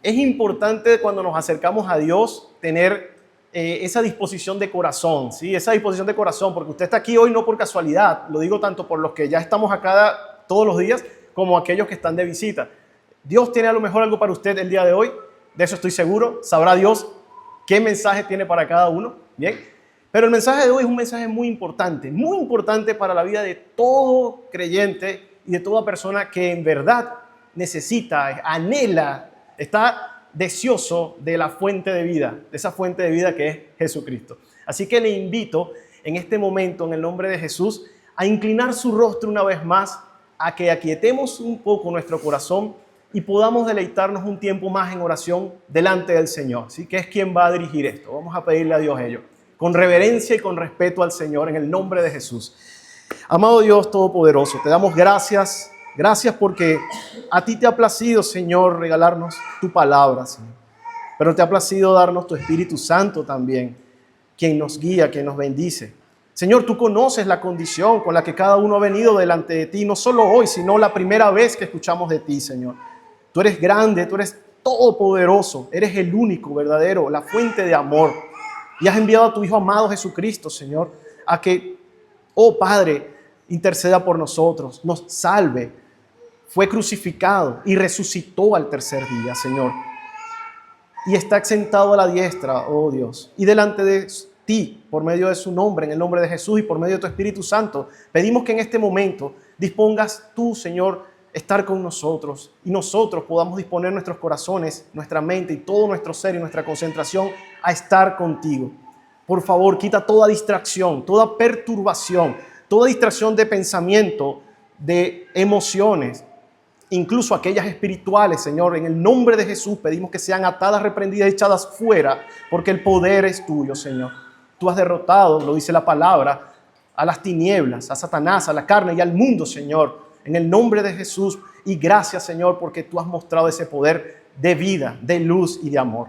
Es importante cuando nos acercamos a Dios tener esa disposición de corazón, ¿sí? Esa disposición de corazón, porque usted está aquí hoy no por casualidad, lo digo tanto por los que ya estamos acá todos los días, como aquellos que están de visita. Dios tiene a lo mejor algo para usted el día de hoy, de eso estoy seguro, sabrá Dios qué mensaje tiene para cada uno, ¿bien? Pero el mensaje de hoy es un mensaje muy importante para la vida de todo creyente y de toda persona que en verdad necesita, anhela, está deseoso de la fuente de vida, de esa fuente de vida que es Jesucristo. Así que le invito en este momento, en el nombre de Jesús, a inclinar su rostro una vez más, a que aquietemos un poco nuestro corazón y podamos deleitarnos un tiempo más en oración delante del Señor, ¿sí? Que es quien va a dirigir esto. Vamos a pedirle a Dios ello, con reverencia y con respeto al Señor, en el nombre de Jesús. Amado Dios Todopoderoso, te damos gracias. Gracias porque a ti te ha placido, Señor, regalarnos tu palabra, Señor. Pero te ha placido darnos tu Espíritu Santo también, quien nos guía, quien nos bendice. Señor, tú conoces la condición con la que cada uno ha venido delante de ti, no solo hoy, sino la primera vez que escuchamos de ti, Señor. Tú eres grande, tú eres todopoderoso, eres el único, verdadero, la fuente de amor. Y has enviado a tu Hijo amado Jesucristo, Señor, a que, oh Padre, interceda por nosotros, nos salve. Fue crucificado y resucitó al tercer día, Señor. Y está exentado a la diestra, oh Dios. Y delante de ti, por medio de su nombre, en el nombre de Jesús y por medio de tu Espíritu Santo, pedimos que en este momento dispongas tú, Señor, estar con nosotros y nosotros podamos disponer nuestros corazones, nuestra mente y todo nuestro ser y nuestra concentración a estar contigo. Por favor, quita toda distracción, toda perturbación, toda distracción de pensamiento, de emociones, incluso aquellas espirituales, Señor. En el nombre de Jesús pedimos que sean atadas, reprendidas y echadas fuera, porque el poder es tuyo, Señor. Tú has derrotado, lo dice la palabra, a las tinieblas, a Satanás, a la carne y al mundo, Señor. En el nombre de Jesús, y gracias, Señor, porque tú has mostrado ese poder de vida, de luz y de amor.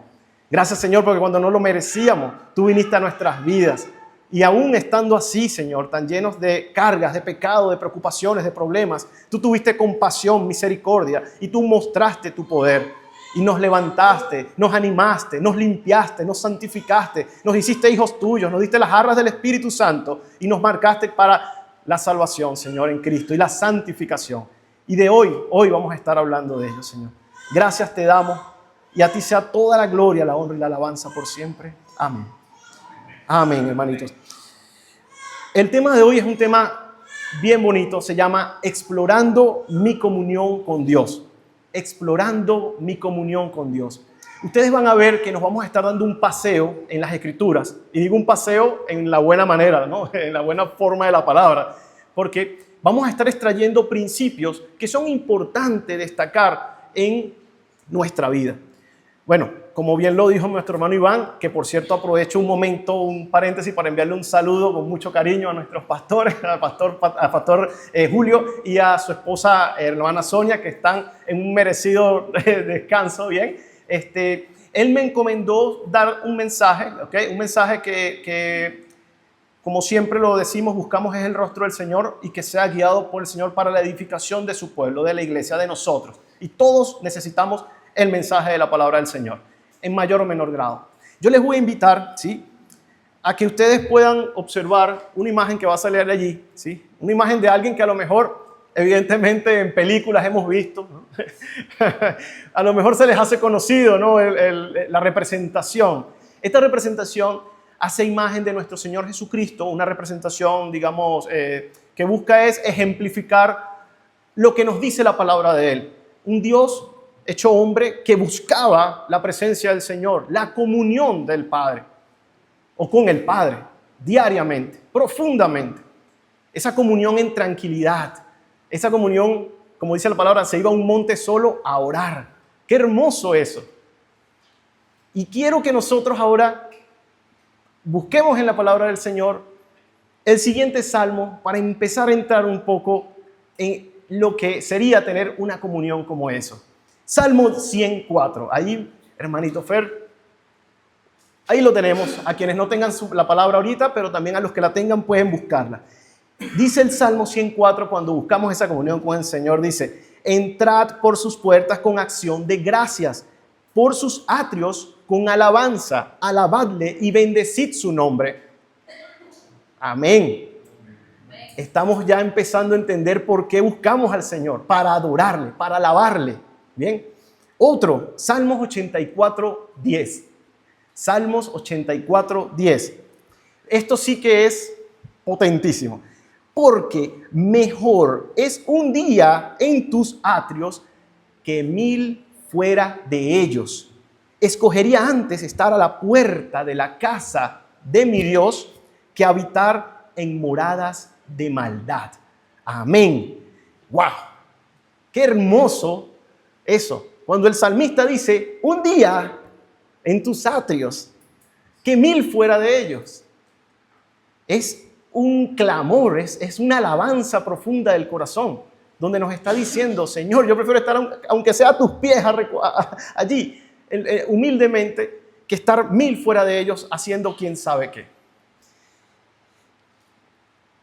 Gracias, Señor, porque cuando no lo merecíamos, tú viniste a nuestras vidas. Y aún estando así, Señor, tan llenos de cargas, de pecado, de preocupaciones, de problemas, tú tuviste compasión, misericordia, y tú mostraste tu poder. Y nos levantaste, nos animaste, nos limpiaste, nos santificaste, nos hiciste hijos tuyos, nos diste las arras del Espíritu Santo y nos marcaste para la salvación, Señor, en Cristo y la santificación. Y de hoy vamos a estar hablando de ello, Señor. Gracias te damos y a ti sea toda la gloria, la honra y la alabanza por siempre. Amén. Amén, hermanitos. El tema de hoy es un tema bien bonito, se llama Explorando mi comunión con Dios. Explorando mi comunión con Dios. Ustedes van a ver que nos vamos a estar dando un paseo en las Escrituras. Y digo un paseo en la buena manera, ¿no? En la buena forma de la palabra. Porque vamos a estar extrayendo principios que son importantes destacar en nuestra vida. Bueno, como bien lo dijo nuestro hermano Iván, que por cierto aprovecho un momento, un paréntesis para enviarle un saludo con mucho cariño a nuestros pastores, al pastor Julio y a su esposa hermana Sonia, que están en un merecido descanso, ¿bien? Él me encomendó dar un mensaje, ¿okay? Un mensaje que, como siempre lo decimos, buscamos es el rostro del Señor y que sea guiado por el Señor para la edificación de su pueblo, de la iglesia, de nosotros. Y todos necesitamos el mensaje de la palabra del Señor, en mayor o menor grado. Yo les voy a invitar, ¿sí?, a que ustedes puedan observar una imagen que va a salir de allí, ¿sí? Una imagen de alguien que a lo mejor, evidentemente, en películas hemos visto, ¿no? A lo mejor se les hace conocido, ¿no? La representación. Esta representación hace imagen de nuestro Señor Jesucristo, una representación, digamos, que busca es ejemplificar lo que nos dice la palabra de Él. Un Dios hecho hombre que buscaba la presencia del Señor, la comunión del Padre, o con el Padre, diariamente, profundamente. Esa comunión en tranquilidad, esa comunión, como dice la palabra, se iba a un monte solo a orar. ¡Qué hermoso eso! Y quiero que nosotros ahora busquemos en la palabra del Señor el siguiente salmo para empezar a entrar un poco en lo que sería tener una comunión como eso. Salmo 104. Ahí, hermanito Fer, ahí lo tenemos. A quienes no tengan la palabra ahorita, pero también a los que la tengan pueden buscarla. Dice el Salmo 104, cuando buscamos esa comunión con el Señor, dice: entrad por sus puertas con acción de gracias, por sus atrios con alabanza, alabadle y bendecid su nombre. Amén. Estamos ya empezando a entender por qué buscamos al Señor, para adorarle, para alabarle. Bien. Otro, Salmos 84:10. Salmos 84:10. Esto sí que es potentísimo. Porque mejor es un día en tus atrios que 1000 fuera de ellos. Escogería antes estar a la puerta de la casa de mi Dios que habitar en moradas de maldad. Amén. ¡Wow! ¡Qué hermoso eso! Cuando el salmista dice, un día en tus atrios, que 1000 fuera de ellos. Es un clamor, es una alabanza profunda del corazón, donde nos está diciendo, Señor, yo prefiero estar, aunque sea a tus pies, allí, humildemente, que estar 1000 fuera de ellos haciendo quién sabe qué.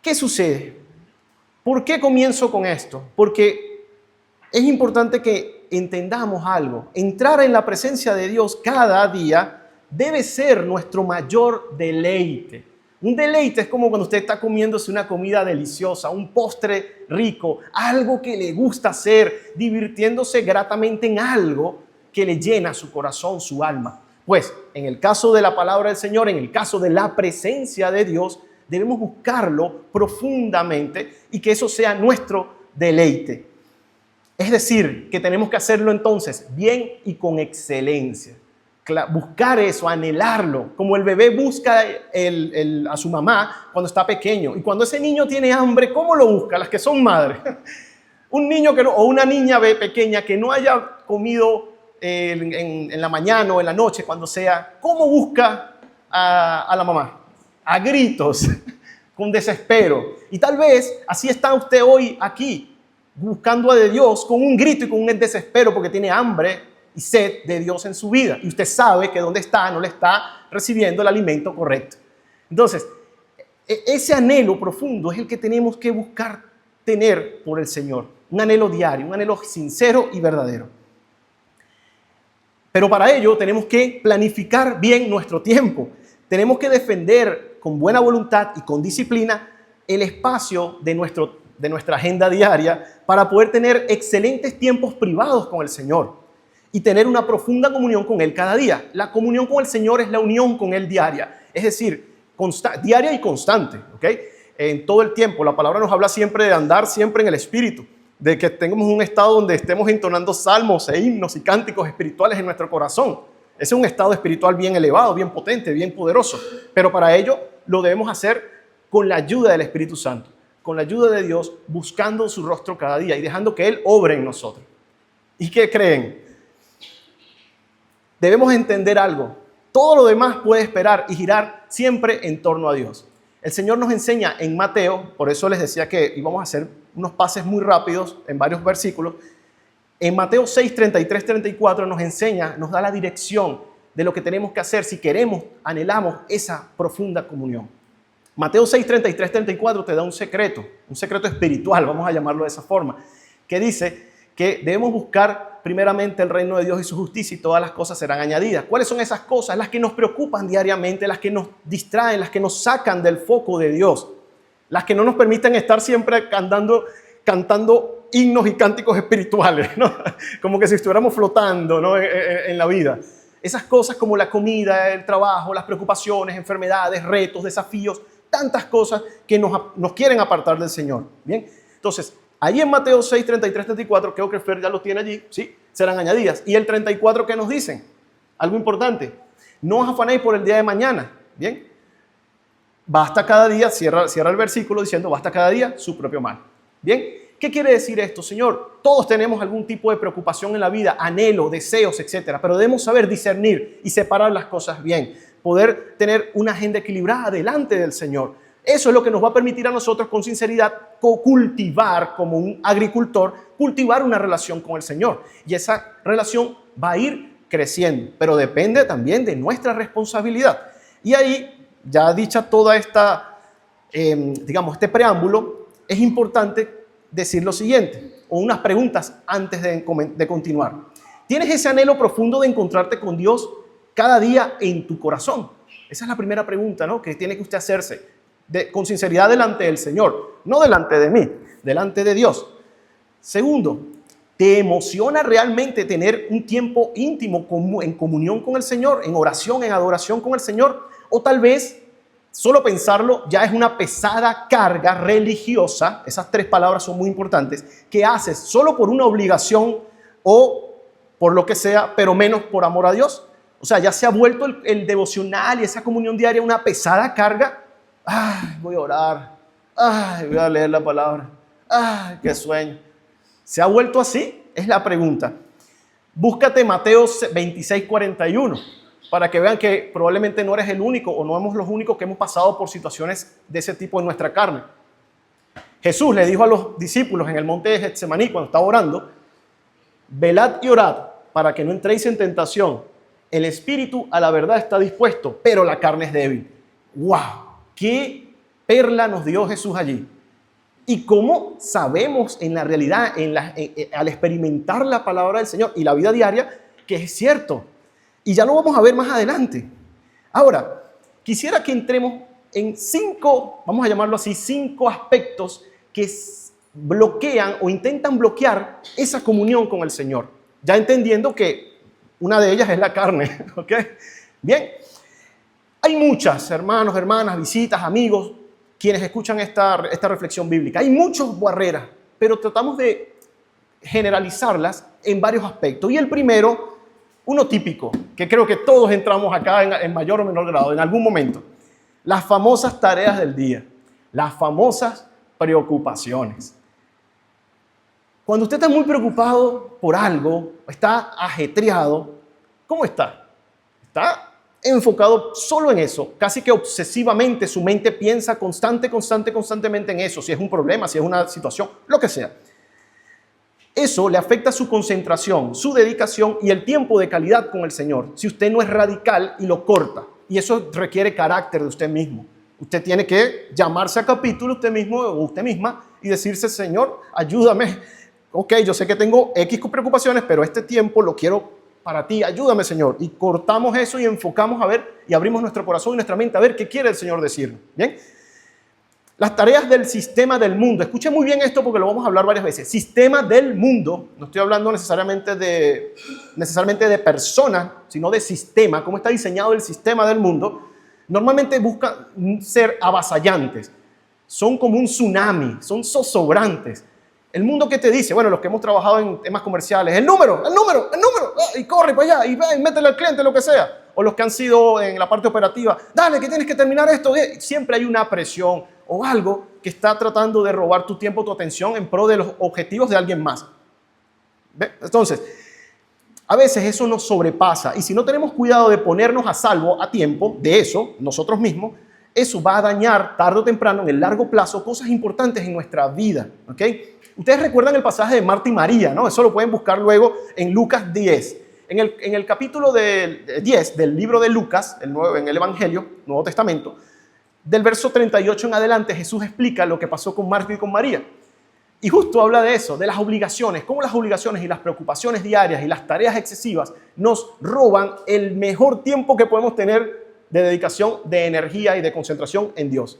¿Qué sucede? ¿Por qué comienzo con esto? Porque es importante que entendamos algo. Entrar en la presencia de Dios cada día debe ser nuestro mayor deleite. Un deleite es como cuando usted está comiéndose una comida deliciosa, un postre rico, algo que le gusta hacer, divirtiéndose gratamente en algo que le llena su corazón, su alma. Pues, en el caso de la palabra del Señor, en el caso de la presencia de Dios, debemos buscarlo profundamente y que eso sea nuestro deleite. Es decir, que tenemos que hacerlo entonces bien y con excelencia. Buscar eso, anhelarlo, como el bebé busca a su mamá cuando está pequeño. Y cuando ese niño tiene hambre, ¿cómo lo busca? Las que son madres. Un niño o una niña pequeña que no haya comido en la mañana o en la noche, cuando sea, ¿cómo busca a la mamá? A gritos, con desespero. Y tal vez así está usted hoy aquí, buscando a Dios con un grito y con un desespero porque tiene hambre y sed de Dios en su vida. Y usted sabe que donde está no le está recibiendo el alimento correcto. Entonces, ese anhelo profundo es el que tenemos que buscar tener por el Señor. Un anhelo diario, un anhelo sincero y verdadero. Pero para ello tenemos que planificar bien nuestro tiempo. Tenemos que defender con buena voluntad y con disciplina el espacio de nuestra agenda diaria para poder tener excelentes tiempos privados con el Señor y tener una profunda comunión con Él cada día. La comunión con el Señor es la unión con Él diaria, es decir, diaria y constante, ¿ok? En todo el tiempo. La palabra nos habla siempre de andar siempre en el Espíritu, de que tengamos un estado donde estemos entonando salmos e himnos y cánticos espirituales en nuestro corazón. Ese es un estado espiritual bien elevado, bien potente, bien poderoso. Pero para ello lo debemos hacer con la ayuda del Espíritu Santo, con la ayuda de Dios, buscando su rostro cada día y dejando que Él obre en nosotros. ¿Y qué creen? Debemos entender algo. Todo lo demás puede esperar y girar siempre en torno a Dios. El Señor nos enseña en Mateo, por eso les decía que íbamos a hacer unos pases muy rápidos en varios versículos. En Mateo 6, 33, 34 nos enseña, nos da la dirección de lo que tenemos que hacer si queremos, anhelamos esa profunda comunión. Mateo 6, 33, 34 te da un secreto espiritual, vamos a llamarlo de esa forma, que dice que debemos buscar primeramente el reino de Dios y su justicia y todas las cosas serán añadidas. ¿Cuáles son esas cosas? Las que nos preocupan diariamente, las que nos distraen, las que nos sacan del foco de Dios, las que no nos permiten estar siempre cantando himnos y cánticos espirituales, ¿no? Como que si estuviéramos flotando, ¿no? en la vida. Esas cosas como la comida, el trabajo, las preocupaciones, enfermedades, retos, desafíos, tantas cosas que nos quieren apartar del Señor. Bien, entonces, ahí en Mateo 6, 33, 34, creo que Fer ya lo tiene allí, ¿sí? Serán añadidas. Y el 34, ¿qué nos dicen? Algo importante. No os afanéis por el día de mañana. Bien. Basta cada día, cierra el versículo diciendo, basta cada día su propio mal. Bien. ¿Qué quiere decir esto, Señor? Todos tenemos algún tipo de preocupación en la vida, anhelo, deseos, etcétera, pero debemos saber discernir y separar las cosas bien. Poder tener una agenda equilibrada delante del Señor. Eso es lo que nos va a permitir a nosotros con sinceridad cultivar, como un agricultor, cultivar una relación con el Señor. Y esa relación va a ir creciendo, pero depende también de nuestra responsabilidad. Y ahí, ya dicha toda esta, este preámbulo, es importante decir lo siguiente, o unas preguntas antes de continuar. ¿Tienes ese anhelo profundo de encontrarte con Dios cada día en tu corazón? Esa es la primera pregunta, ¿no?, que tiene que usted hacerse con sinceridad delante del Señor, no delante de mí, delante de Dios. Segundo, ¿te emociona realmente tener un tiempo íntimo en comunión con el Señor, en oración, en adoración con el Señor? O tal vez solo pensarlo ya es una pesada carga religiosa, esas tres palabras son muy importantes, que haces solo por una obligación o por lo que sea, pero menos por amor a Dios. O sea, ya se ha vuelto el devocional y esa comunión diaria una pesada carga. Ay, voy a orar. Ay, voy a leer la palabra. Ay, qué sueño. ¿Se ha vuelto así? Es la pregunta. Búscate Mateo 26:41 para que vean que probablemente no eres el único o no somos los únicos que hemos pasado por situaciones de ese tipo en nuestra carne. Jesús le dijo a los discípulos en el monte de Getsemaní cuando estaba orando: velad y orad para que no entréis en tentación. El espíritu a la verdad está dispuesto, pero la carne es débil. ¡Wow! ¡Qué perla nos dio Jesús allí! Y cómo sabemos en la realidad, al experimentar la palabra del Señor y la vida diaria, que es cierto. Y ya lo vamos a ver más adelante. Ahora, quisiera que entremos en 5, vamos a llamarlo así, 5 aspectos que bloquean o intentan bloquear esa comunión con el Señor. Ya entendiendo que una de ellas es la carne, ¿ok? Bien, hay muchas, hermanos, hermanas, visitas, amigos, quienes escuchan esta reflexión bíblica. Hay muchas barreras, pero tratamos de generalizarlas en varios aspectos. Y el primero, uno típico, que creo que todos entramos acá en mayor o menor grado, en algún momento. Las famosas tareas del día, las famosas preocupaciones. Cuando usted está muy preocupado por algo, está ajetreado, ¿cómo está? Está enfocado solo en eso, casi que obsesivamente su mente piensa constantemente en eso, si es un problema, si es una situación, lo que sea. Eso le afecta su concentración, su dedicación y el tiempo de calidad con el Señor, si usted no es radical y lo corta. Y eso requiere carácter de usted mismo. Usted tiene que llamarse a capítulo usted mismo o usted misma y decirse: Señor, ayúdame. Ok, yo sé que tengo X preocupaciones, pero este tiempo lo quiero para ti. Ayúdame, Señor. Y cortamos eso y enfocamos a ver y abrimos nuestro corazón y nuestra mente a ver qué quiere el Señor decirnos. Bien. Las tareas del sistema del mundo. Escuchen muy bien esto porque lo vamos a hablar varias veces. Sistema del mundo. No estoy hablando necesariamente de personas, sino de sistema. Cómo está diseñado el sistema del mundo. Normalmente buscan ser avasallantes. Son como un tsunami. Son zozobrantes. El mundo que te dice, bueno, los que hemos trabajado en temas comerciales, el número, y corre para allá, y ve, y métele al cliente, lo que sea. O los que han sido en la parte operativa, dale, que tienes que terminar esto. Siempre hay una presión o algo que está tratando de robar tu tiempo, tu atención en pro de los objetivos de alguien más. ¿Ve? Entonces, a veces eso nos sobrepasa y si no tenemos cuidado de ponernos a salvo a tiempo de eso, nosotros mismos, eso va a dañar tarde o temprano, en el largo plazo, cosas importantes en nuestra vida. ¿Ok? Ustedes recuerdan el pasaje de Marta y María, ¿no? Eso lo pueden buscar luego en Lucas 10. En el capítulo 10 del libro de Lucas, en el Evangelio, Nuevo Testamento, del verso 38 en adelante, Jesús explica lo que pasó con Marta y con María. Y justo habla de eso, de las obligaciones, cómo las obligaciones y las preocupaciones diarias y las tareas excesivas nos roban el mejor tiempo que podemos tener de dedicación, de energía y de concentración en Dios.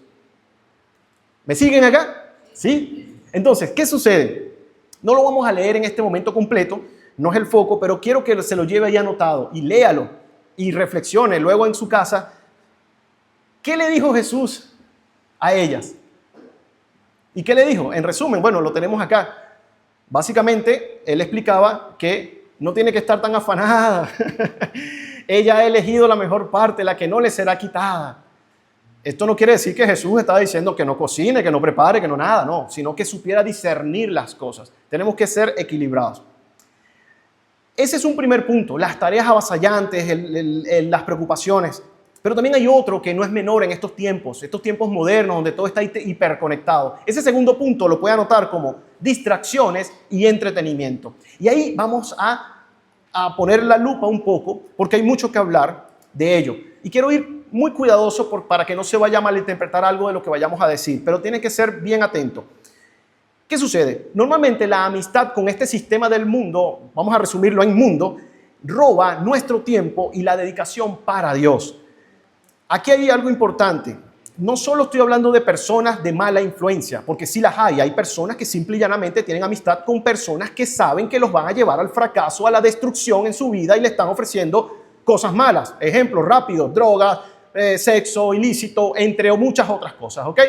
¿Me siguen acá? ¿Sí? Entonces, ¿qué sucede? No lo vamos a leer en este momento completo, no es el foco, pero quiero que se lo lleve ahí anotado y léalo y reflexione luego en su casa. ¿Qué le dijo Jesús a ellas? ¿Y qué le dijo? En resumen, bueno, lo tenemos acá. Básicamente, él explicaba que no tiene que estar tan afanada. Ella ha elegido la mejor parte, la que no le será quitada. Esto no quiere decir que Jesús estaba diciendo que no cocine, que no prepare, que no nada, no, sino que supiera discernir las cosas. Tenemos que ser equilibrados. Ese es un primer punto, las tareas avasallantes, las preocupaciones. Pero también hay otro que no es menor en estos tiempos modernos donde todo está hiperconectado. Ese segundo punto lo puede anotar como distracciones y entretenimiento. Y ahí vamos a poner la lupa un poco porque hay mucho que hablar de ello. Y quiero ir muy cuidadoso para que no se vaya a malinterpretar algo de lo que vayamos a decir, pero tiene que ser bien atento. ¿Qué sucede? Normalmente la amistad con este sistema del mundo, vamos a resumirlo en mundo, roba nuestro tiempo y la dedicación para Dios. Aquí hay algo importante. No solo estoy hablando de personas de mala influencia, porque sí las hay. Hay personas que simple y llanamente tienen amistad con personas que saben que los van a llevar al fracaso, a la destrucción en su vida y le están ofreciendo cosas malas. Ejemplos rápidos: drogas, sexo ilícito, entre muchas otras cosas, ¿ok?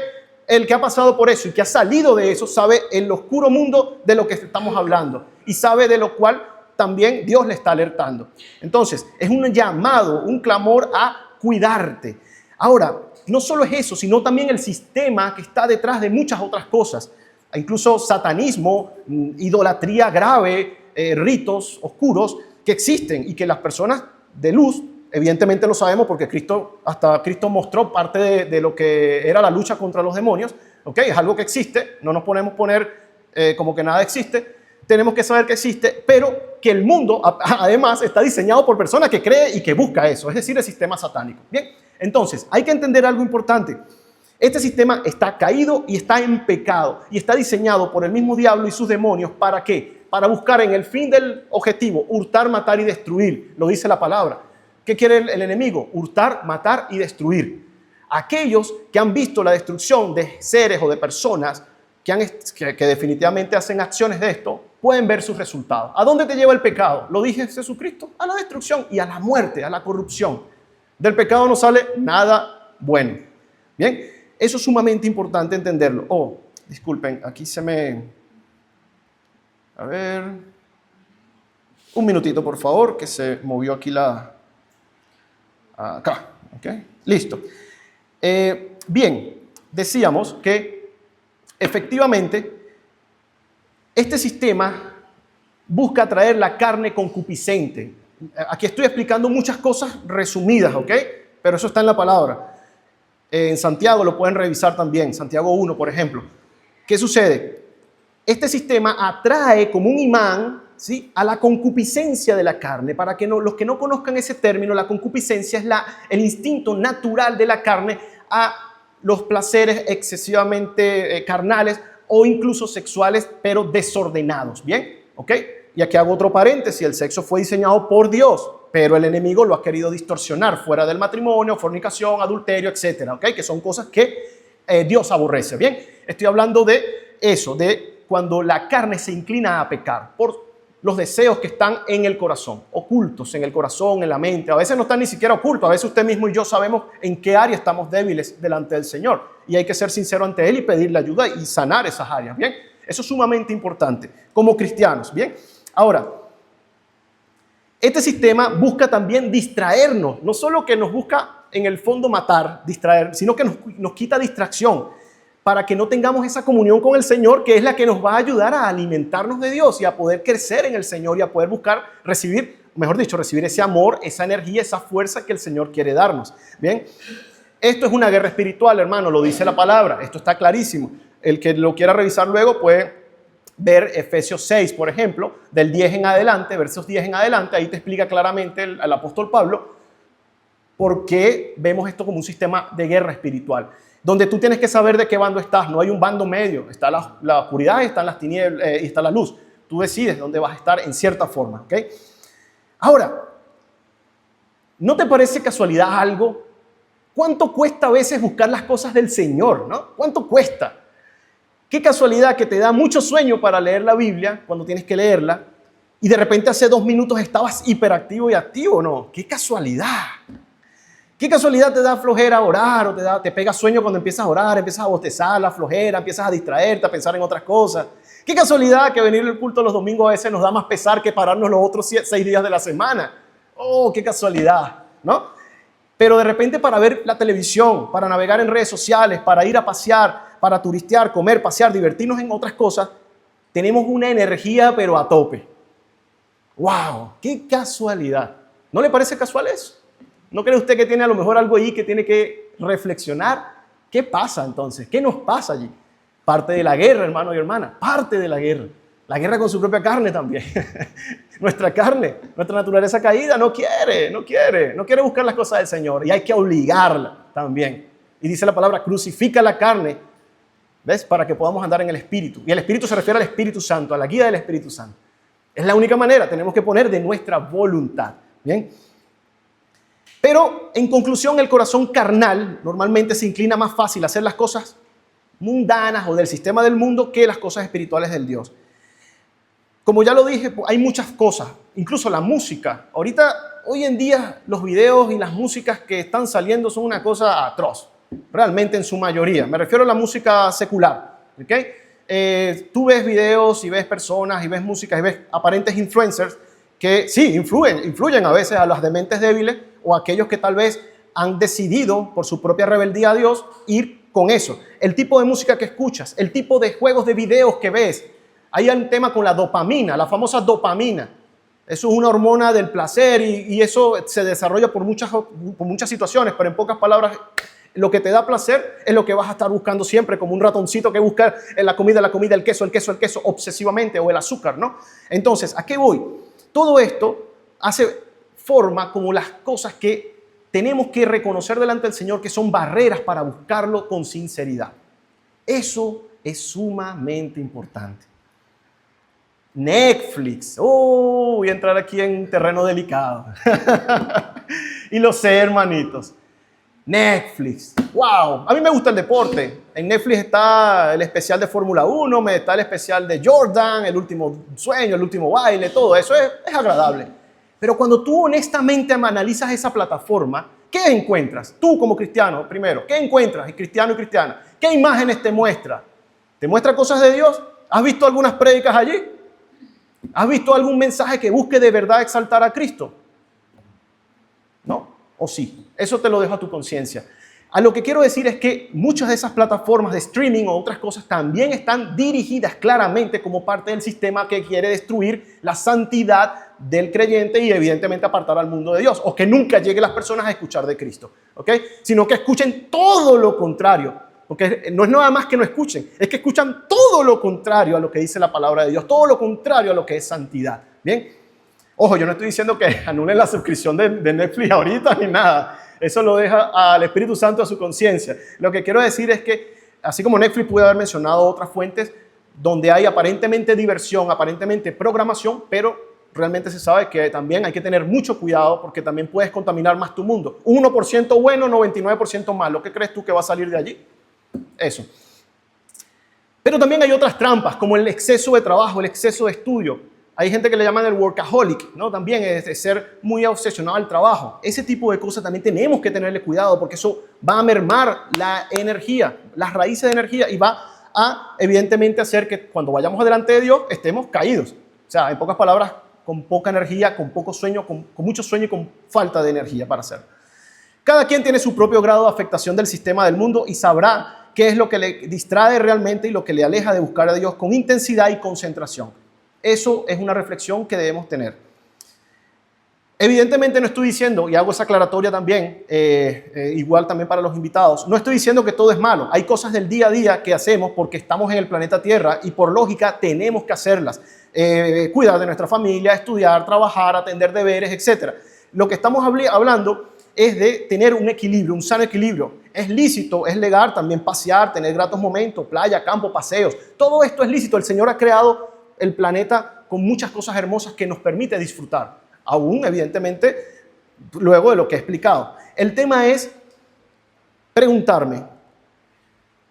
El que ha pasado por eso y que ha salido de eso sabe el oscuro mundo de lo que estamos hablando y sabe de lo cual también Dios le está alertando. Entonces, es un llamado, un clamor a cuidarte. Ahora, no solo es eso, sino también el sistema que está detrás de muchas otras cosas. Incluso satanismo, idolatría grave, ritos oscuros que existen y que las personas de luz, evidentemente lo sabemos porque hasta Cristo mostró parte de lo que era la lucha contra los demonios. ¿Ok? Es algo que existe, no nos podemos poner como que nada existe. Tenemos que saber que existe, pero que el mundo además está diseñado por personas que creen y que busca eso, es decir, el sistema satánico. Bien, entonces hay que entender algo importante. Este sistema está caído y está en pecado y está diseñado por el mismo diablo y sus demonios. ¿Para qué? Para buscar en el fin del objetivo, hurtar, matar y destruir. Lo dice la palabra. ¿Qué quiere el enemigo? Hurtar, matar y destruir. Aquellos que han visto la destrucción de seres o de personas que definitivamente hacen acciones de esto, pueden ver sus resultados. ¿A dónde te lleva el pecado? Lo dije Jesucristo, a la destrucción y a la muerte, a la corrupción. Del pecado no sale nada bueno. Bien, eso es sumamente importante entenderlo. Oh, disculpen, aquí se me... A ver... Un minutito, por favor, que se movió aquí acá, ¿ok? Listo. Bien, decíamos que efectivamente, este sistema busca atraer la carne concupiscente. Aquí estoy explicando muchas cosas resumidas, ¿ok? Pero eso está en la palabra. En Santiago lo pueden revisar también, Santiago 1, por ejemplo. ¿Qué sucede? Este sistema atrae como un imán, ¿sí?, a la concupiscencia de la carne. Para que los que no conozcan ese término, la concupiscencia es el instinto natural de la carne a los placeres excesivamente carnales o incluso sexuales, pero desordenados, ¿bien? ¿Ok? Y aquí hago otro paréntesis: el sexo fue diseñado por Dios, pero el enemigo lo ha querido distorsionar fuera del matrimonio, fornicación, adulterio, etcétera, ¿ok? Que son cosas que Dios aborrece, ¿bien? Estoy hablando de eso, de cuando la carne se inclina a pecar por los deseos que están en el corazón, ocultos en el corazón, en la mente. A veces no están ni siquiera ocultos, a veces usted mismo y yo sabemos en qué área estamos débiles delante del Señor y hay que ser sincero ante Él y pedirle ayuda y sanar esas áreas, ¿bien? Eso es sumamente importante como cristianos, ¿bien? Ahora, este sistema busca también distraernos, no solo que nos busca en el fondo matar, distraer, sino que nos quita distracción, para que no tengamos esa comunión con el Señor, que es la que nos va a ayudar a alimentarnos de Dios y a poder crecer en el Señor y a poder recibir ese amor, esa energía, esa fuerza que el Señor quiere darnos. Bien, esto es una guerra espiritual, hermano, lo dice la palabra, esto está clarísimo. El que lo quiera revisar luego puede ver Efesios 6, por ejemplo, del 10 en adelante, versos 10 en adelante, ahí te explica claramente el apóstol Pablo por qué vemos esto como un sistema de guerra espiritual, donde tú tienes que saber de qué bando estás. No hay un bando medio, está la oscuridad, están las tinieblas y está la luz. Tú decides dónde vas a estar en cierta forma, ¿ok? Ahora, ¿no te parece casualidad algo? ¿Cuánto cuesta a veces buscar las cosas del Señor, no? ¿Cuánto cuesta? Qué casualidad que te da mucho sueño para leer la Biblia cuando tienes que leerla y de repente hace 2 minutos estabas hiperactivo y activo, ¿no? Qué casualidad. ¿Qué casualidad te da flojera orar o te pega sueño cuando empiezas a orar, empiezas a bostezar, la flojera, empiezas a distraerte, a pensar en otras cosas? ¿Qué casualidad que venir al culto los domingos a veces nos da más pesar que pararnos los otros 6 días de la semana? Oh, qué casualidad, ¿no? Pero de repente para ver la televisión, para navegar en redes sociales, para ir a pasear, para turistear, comer, pasear, divertirnos en otras cosas, tenemos una energía pero a tope. ¡Wow! ¡Qué casualidad! ¿No le parece casual eso? ¿No cree usted que tiene a lo mejor algo ahí que tiene que reflexionar? ¿Qué pasa entonces? ¿Qué nos pasa allí? Parte de la guerra, hermano y hermana, parte de la guerra. La guerra con su propia carne también. Nuestra carne, nuestra naturaleza caída no quiere buscar las cosas del Señor y hay que obligarla también. Y dice la palabra, crucifica la carne ¿ves? Para que podamos andar en el Espíritu. Y el Espíritu se refiere al Espíritu Santo, a la guía del Espíritu Santo. Es la única manera, tenemos que poner de nuestra voluntad. ¿Bien? Pero, en conclusión, el corazón carnal normalmente se inclina más fácil a hacer las cosas mundanas o del sistema del mundo que las cosas espirituales del Dios. Como ya lo dije, hay muchas cosas, incluso la música. Hoy en día, los videos y las músicas que están saliendo son una cosa atroz, realmente en su mayoría. Me refiero a la música secular, ¿ok? Tú ves videos y ves personas y ves música y ves aparentes influencers que sí, influyen a veces a las dementes débiles o a aquellos que tal vez han decidido por su propia rebeldía a Dios ir con eso. El tipo de música que escuchas, el tipo de juegos de videos que ves. Hay un tema con la dopamina, la famosa dopamina. Eso es una hormona del placer y eso se desarrolla por muchas situaciones, pero en pocas palabras, lo que te da placer es lo que vas a estar buscando siempre, como un ratoncito que busca en la comida, el queso, obsesivamente, o el azúcar, ¿no? Entonces, ¿a qué voy? Todo esto forma como las cosas que tenemos que reconocer delante del Señor que son barreras para buscarlo con sinceridad. Eso es sumamente importante. Netflix. Voy a entrar aquí en terreno delicado. Y lo sé, hermanitos. Netflix. ¡Wow! A mí me gusta el deporte. En Netflix está el especial de Fórmula 1, está el especial de Jordan, el último sueño, el último baile, todo eso es agradable. Pero cuando tú honestamente analizas esa plataforma, ¿qué encuentras? Tú como cristiano, primero, ¿qué encuentras? Cristiano y cristiana. ¿Qué imágenes te muestra? ¿Te muestra cosas de Dios? ¿Has visto algunas prédicas allí? ¿Has visto algún mensaje que busque de verdad exaltar a Cristo? ¿No? ¿O sí? Eso te lo dejo a tu conciencia. A lo que quiero decir es que muchas de esas plataformas de streaming o otras cosas también están dirigidas claramente como parte del sistema que quiere destruir la santidad del creyente y evidentemente apartar al mundo de Dios, o que nunca lleguen las personas a escuchar de Cristo, ¿ok? Sino que escuchen todo lo contrario, porque no es nada más que no escuchen, es que escuchan todo lo contrario a lo que dice la palabra de Dios, todo lo contrario a lo que es santidad, ¿bien? Ojo, yo no estoy diciendo que anulen la suscripción de Netflix ahorita ni nada. Eso lo deja al Espíritu Santo a su conciencia. Lo que quiero decir es que, así como Netflix puede haber mencionado otras fuentes donde hay aparentemente diversión, aparentemente programación, pero realmente se sabe que también hay que tener mucho cuidado porque también puedes contaminar más tu mundo. 1% bueno, 99% malo. ¿Qué crees tú que va a salir de allí? Eso. Pero también hay otras trampas, como el exceso de trabajo, el exceso de estudio. Hay gente que le llaman el workaholic, ¿no? También es ser muy obsesionado al trabajo. Ese tipo de cosas también tenemos que tenerle cuidado porque eso va a mermar la energía, las raíces de energía y va a, evidentemente, hacer que cuando vayamos delante de Dios estemos caídos. O sea, en pocas palabras, con poca energía, con poco sueño, con mucho sueño y con falta de energía para hacerlo. Cada quien tiene su propio grado de afectación del sistema del mundo y sabrá qué es lo que le distrae realmente y lo que le aleja de buscar a Dios con intensidad y concentración. Eso es una reflexión que debemos tener. Evidentemente no estoy diciendo, y hago esa aclaratoria también, igual también para los invitados, no estoy diciendo que todo es malo. Hay cosas del día a día que hacemos porque estamos en el planeta Tierra y por lógica tenemos que hacerlas. Cuidar de nuestra familia, estudiar, trabajar, atender deberes, etc. Lo que estamos hablando es de tener un equilibrio, un sano equilibrio. Es lícito, es legal también pasear, tener gratos momentos, playa, campo, paseos. Todo esto es lícito. El Señor ha creado el planeta con muchas cosas hermosas que nos permite disfrutar, aún evidentemente luego de lo que he explicado. El tema es preguntarme,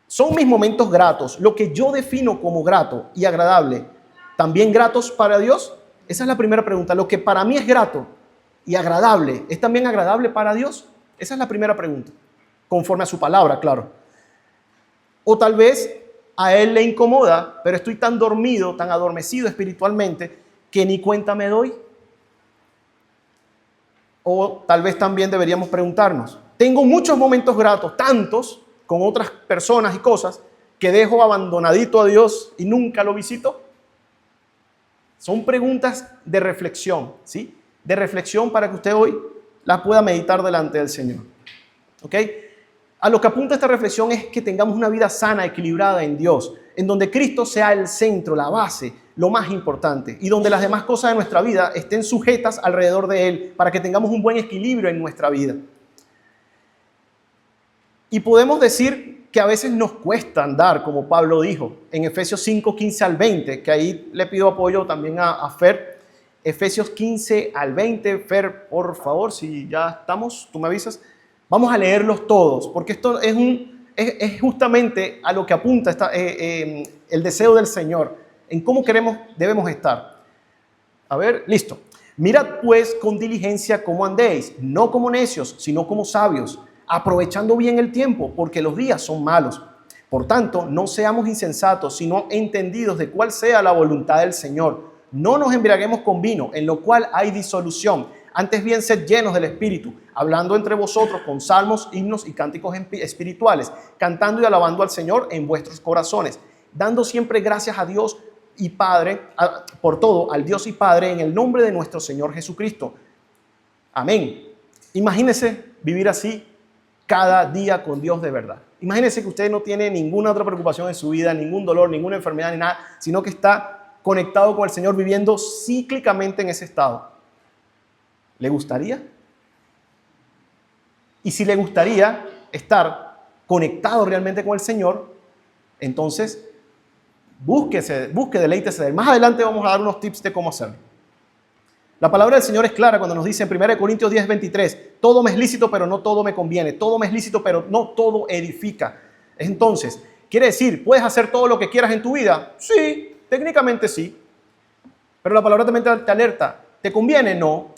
¿son mis momentos gratos, lo que yo defino como grato y agradable, también gratos para Dios? Esa es la primera pregunta. ¿Lo que para mí es grato y agradable es también agradable para Dios? Esa es la primera pregunta, conforme a su palabra, claro. O tal vez a él le incomoda, pero estoy tan dormido, tan adormecido espiritualmente, que ni cuenta me doy. O tal vez también deberíamos preguntarnos, tengo muchos momentos gratos, tantos, con otras personas y cosas, que dejo abandonadito a Dios y nunca lo visito. Son preguntas de reflexión, ¿sí? De reflexión para que usted hoy las pueda meditar delante del Señor. ¿Ok? A lo que apunta esta reflexión es que tengamos una vida sana, equilibrada en Dios, en donde Cristo sea el centro, la base, lo más importante, y donde las demás cosas de nuestra vida estén sujetas alrededor de Él, para que tengamos un buen equilibrio en nuestra vida. Y podemos decir que a veces nos cuesta andar, como Pablo dijo, en Efesios 5, 15 al 20, que ahí le pido apoyo también a Fer. Efesios 15 al 20, Fer, por favor, si ya estamos, tú me avisas. Vamos a leerlos todos, porque esto es justamente a lo que apunta el deseo del Señor, en cómo debemos estar. A ver, listo. Mirad pues con diligencia cómo andéis, no como necios, sino como sabios, aprovechando bien el tiempo, porque los días son malos. Por tanto, no seamos insensatos, sino entendidos de cuál sea la voluntad del Señor. No nos embriaguemos con vino, en lo cual hay disolución. Antes bien, sed llenos del Espíritu, hablando entre vosotros con salmos, himnos y cánticos espirituales, cantando y alabando al Señor en vuestros corazones, dando siempre gracias a Dios y Padre, por todo, al Dios y Padre, en el nombre de nuestro Señor Jesucristo. Amén. Imagínese vivir así cada día con Dios de verdad. Imagínese que usted no tiene ninguna otra preocupación en su vida, ningún dolor, ninguna enfermedad ni nada, sino que está conectado con el Señor, viviendo cíclicamente en ese estado. ¿Le gustaría? Y si le gustaría estar conectado realmente con el Señor, entonces busque deleítese de Él. Más adelante vamos a dar unos tips de cómo hacerlo. La palabra del Señor es clara cuando nos dice en 1 Corintios 10, 23, todo me es lícito, pero no todo me conviene. Todo me es lícito, pero no todo edifica. Entonces, quiere decir, ¿puedes hacer todo lo que quieras en tu vida? Sí, técnicamente sí. Pero la palabra también te alerta. ¿Te conviene? No.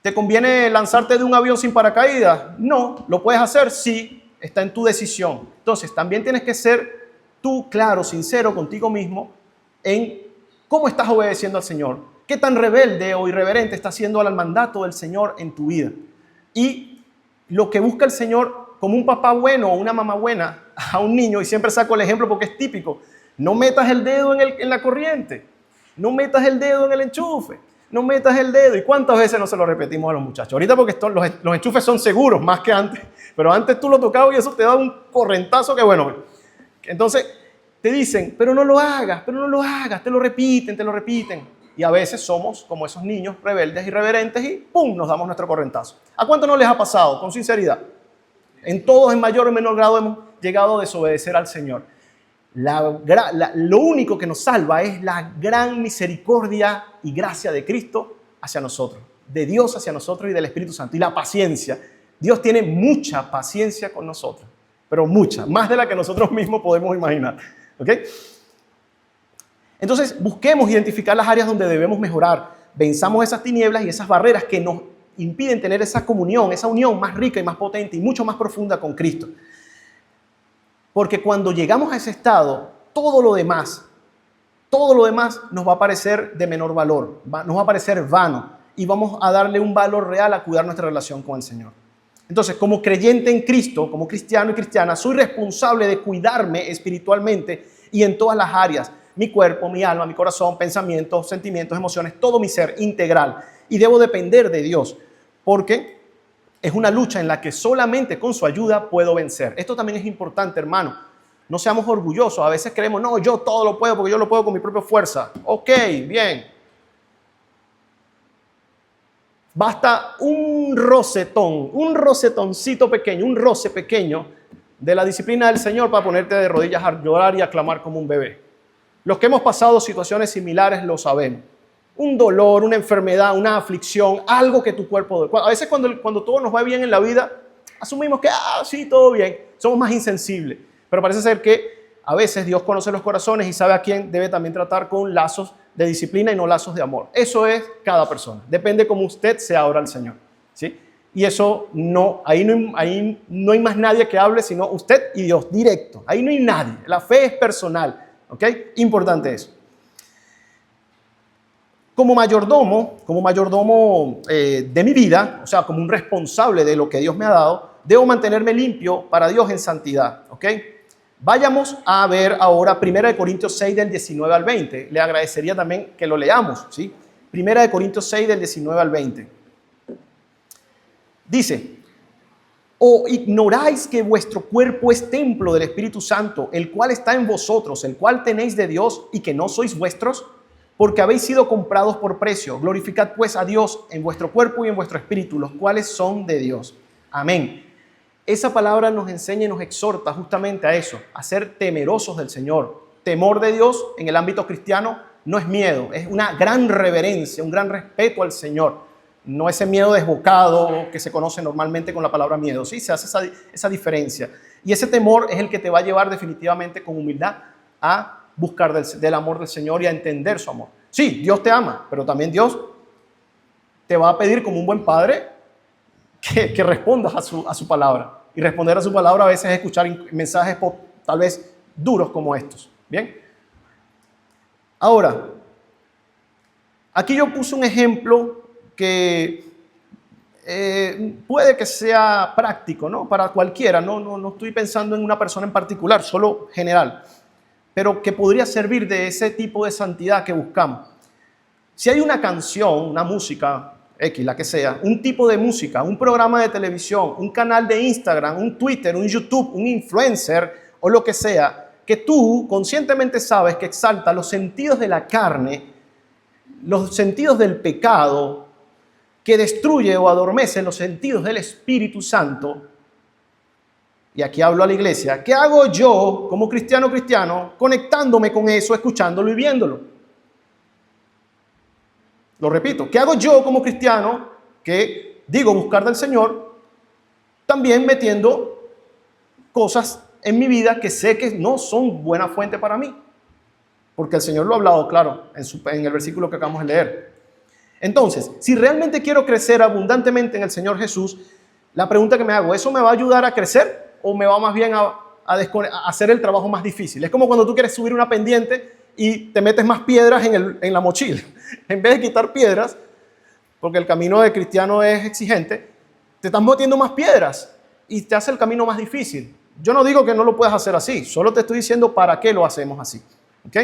¿Te conviene lanzarte de un avión sin paracaídas? No. ¿Lo puedes hacer? Sí. Está en tu decisión. Entonces, también tienes que ser tú claro, sincero contigo mismo en cómo estás obedeciendo al Señor. ¿Qué tan rebelde o irreverente estás siendo al mandato del Señor en tu vida? Y lo que busca el Señor como un papá bueno o una mamá buena a un niño, y siempre saco el ejemplo porque es típico, no metas el dedo en la corriente, no metas el dedo en el enchufe, no metas el dedo. ¿Y cuántas veces no se lo repetimos a los muchachos? Ahorita porque los enchufes son seguros más que antes, pero antes tú lo tocabas y eso te daba un correntazo que bueno. Entonces te dicen, pero no lo hagas, te lo repiten. Y a veces somos como esos niños rebeldes, irreverentes y ¡pum!, nos damos nuestro correntazo. ¿A cuánto no les ha pasado? Con sinceridad. En todos, en mayor o menor grado, hemos llegado a desobedecer al Señor. Lo único que nos salva es la gran misericordia y gracia de Cristo hacia nosotros, de Dios hacia nosotros y del Espíritu Santo. Y la paciencia. Dios tiene mucha paciencia con nosotros, pero mucha, más de la que nosotros mismos podemos imaginar. ¿Ok? Entonces, busquemos identificar las áreas donde debemos mejorar. Venzamos esas tinieblas y esas barreras que nos impiden tener esa comunión, esa unión más rica y más potente y mucho más profunda con Cristo. Porque cuando llegamos a ese estado, todo lo demás nos va a parecer de menor valor, nos va a parecer vano y vamos a darle un valor real a cuidar nuestra relación con el Señor. Entonces, como creyente en Cristo, como cristiano y cristiana, soy responsable de cuidarme espiritualmente y en todas las áreas. Mi cuerpo, mi alma, mi corazón, pensamientos, sentimientos, emociones, todo mi ser integral. Y debo depender de Dios, porque es una lucha en la que solamente con su ayuda puedo vencer. Esto también es importante, hermano. No seamos orgullosos. A veces creemos, no, yo todo lo puedo porque yo lo puedo con mi propia fuerza. Ok, bien. Basta un rosetoncito pequeño, un roce pequeño de la disciplina del Señor para ponerte de rodillas a llorar y a clamar como un bebé. Los que hemos pasado situaciones similares lo sabemos. Un dolor, una enfermedad, una aflicción, algo que tu cuerpo... A veces cuando todo nos va bien en la vida, asumimos que, sí, todo bien. Somos más insensibles. Pero parece ser que a veces Dios conoce los corazones y sabe a quién debe también tratar con lazos de disciplina y no lazos de amor. Eso es cada persona. Depende cómo usted se abra al Señor. ¿Sí? Y eso ahí no hay más nadie que hable sino usted y Dios, directo. Ahí no hay nadie. La fe es personal. ¿Ok? Importante eso. Como mayordomo de mi vida, o sea, como un responsable de lo que Dios me ha dado, debo mantenerme limpio para Dios en santidad. ¿Ok? Vayamos a ver ahora 1 Corintios 6 del 19 al 20. Le agradecería también que lo leamos. ¿Sí? 1 Corintios 6 del 19 al 20. Dice: ¿o ignoráis que vuestro cuerpo es templo del Espíritu Santo, el cual está en vosotros, el cual tenéis de Dios y que no sois vuestros? Porque habéis sido comprados por precio. Glorificad pues a Dios en vuestro cuerpo y en vuestro espíritu, los cuales son de Dios. Amén. esa palabra nos enseña y nos exhorta justamente a eso, a ser temerosos del Señor. Temor de Dios en el ámbito cristiano no es miedo, es una gran reverencia, un gran respeto al Señor. No ese miedo desbocado que se conoce normalmente con la palabra miedo. Sí, se hace esa diferencia. Y ese temor es el que te va a llevar definitivamente con humildad a buscar del amor del Señor y a entender su amor. Sí, Dios te ama, pero también Dios te va a pedir como un buen padre que respondas a su palabra. Y responder a su palabra a veces es escuchar mensajes tal vez duros como estos. Bien. Ahora, aquí yo puse un ejemplo que puede que sea práctico, ¿no? Para cualquiera, no estoy pensando en una persona en particular, solo general, pero que podría servir de ese tipo de santidad que buscamos. Si hay una canción, una música X, la que sea, un tipo de música, un programa de televisión, un canal de Instagram, un Twitter, un YouTube, un influencer o lo que sea, que tú conscientemente sabes que exalta los sentidos de la carne, los sentidos del pecado, que destruye o adormece los sentidos del Espíritu Santo, y aquí hablo a la iglesia, ¿qué hago yo como cristiano conectándome con eso, escuchándolo y viéndolo? Lo repito, ¿qué hago yo como cristiano que digo buscar del Señor, también metiendo cosas en mi vida que sé que no son buena fuente para mí? Porque el Señor lo ha hablado claro en el versículo que acabamos de leer. Entonces, si realmente quiero crecer abundantemente en el Señor Jesús, la pregunta que me hago, ¿eso me va a ayudar a crecer o me va más bien a hacer el trabajo más difícil? Es como cuando tú quieres subir una pendiente y te metes más piedras en la mochila. En vez de quitar piedras, porque el camino de cristiano es exigente, te estás metiendo más piedras y te hace el camino más difícil. Yo no digo que no lo puedas hacer así, solo te estoy diciendo para qué lo hacemos así. ¿Ok?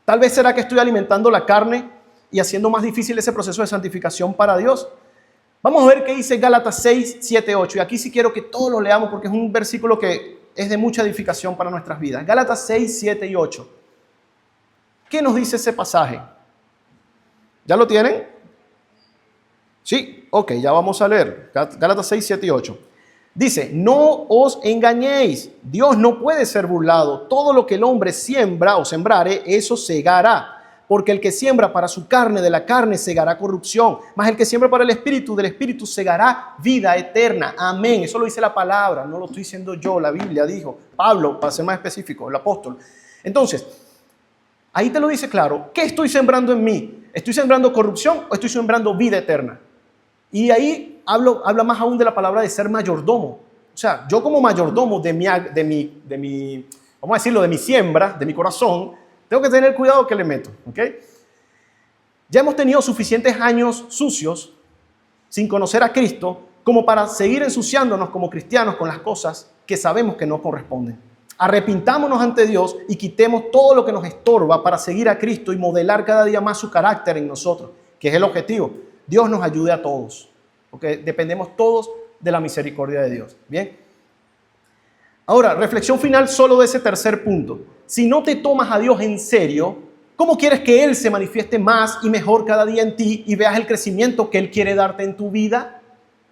Tal vez será que estoy alimentando la carne y haciendo más difícil ese proceso de santificación para Dios. Vamos a ver qué dice Gálatas 6, 7, 8. Y aquí sí quiero que todos lo leamos porque es un versículo que es de mucha edificación para nuestras vidas. Gálatas 6, 7 y 8. ¿Qué nos dice ese pasaje? ¿Ya lo tienen? Sí, ok, ya vamos a leer. Gálatas 6, 7 y 8. Dice, no os engañéis, Dios no puede ser burlado. Todo lo que el hombre siembra o sembrare, eso segará. Porque el que siembra para su carne, de la carne segará corrupción. Mas el que siembra para el Espíritu, del Espíritu segará vida eterna. Amén. Eso lo dice la palabra, no lo estoy diciendo yo, la Biblia dijo. Pablo, para ser más específico, el apóstol. Entonces, ahí te lo dice claro. ¿Qué estoy sembrando en mí? ¿Estoy sembrando corrupción o estoy sembrando vida eterna? Y ahí habla más aún de la palabra de ser mayordomo. O sea, yo como mayordomo de mi, vamos a decirlo, de mi siembra, de mi corazón, tengo que tener cuidado que le meto, ¿ok? Ya hemos tenido suficientes años sucios sin conocer a Cristo como para seguir ensuciándonos como cristianos con las cosas que sabemos que no corresponden. Arrepintámonos ante Dios y quitemos todo lo que nos estorba para seguir a Cristo y modelar cada día más su carácter en nosotros, que es el objetivo. Dios nos ayude a todos, porque dependemos todos de la misericordia de Dios. Bien. Ahora, reflexión final solo de ese tercer punto. Si no te tomas a Dios en serio, ¿cómo quieres que Él se manifieste más y mejor cada día en ti y veas el crecimiento que Él quiere darte en tu vida?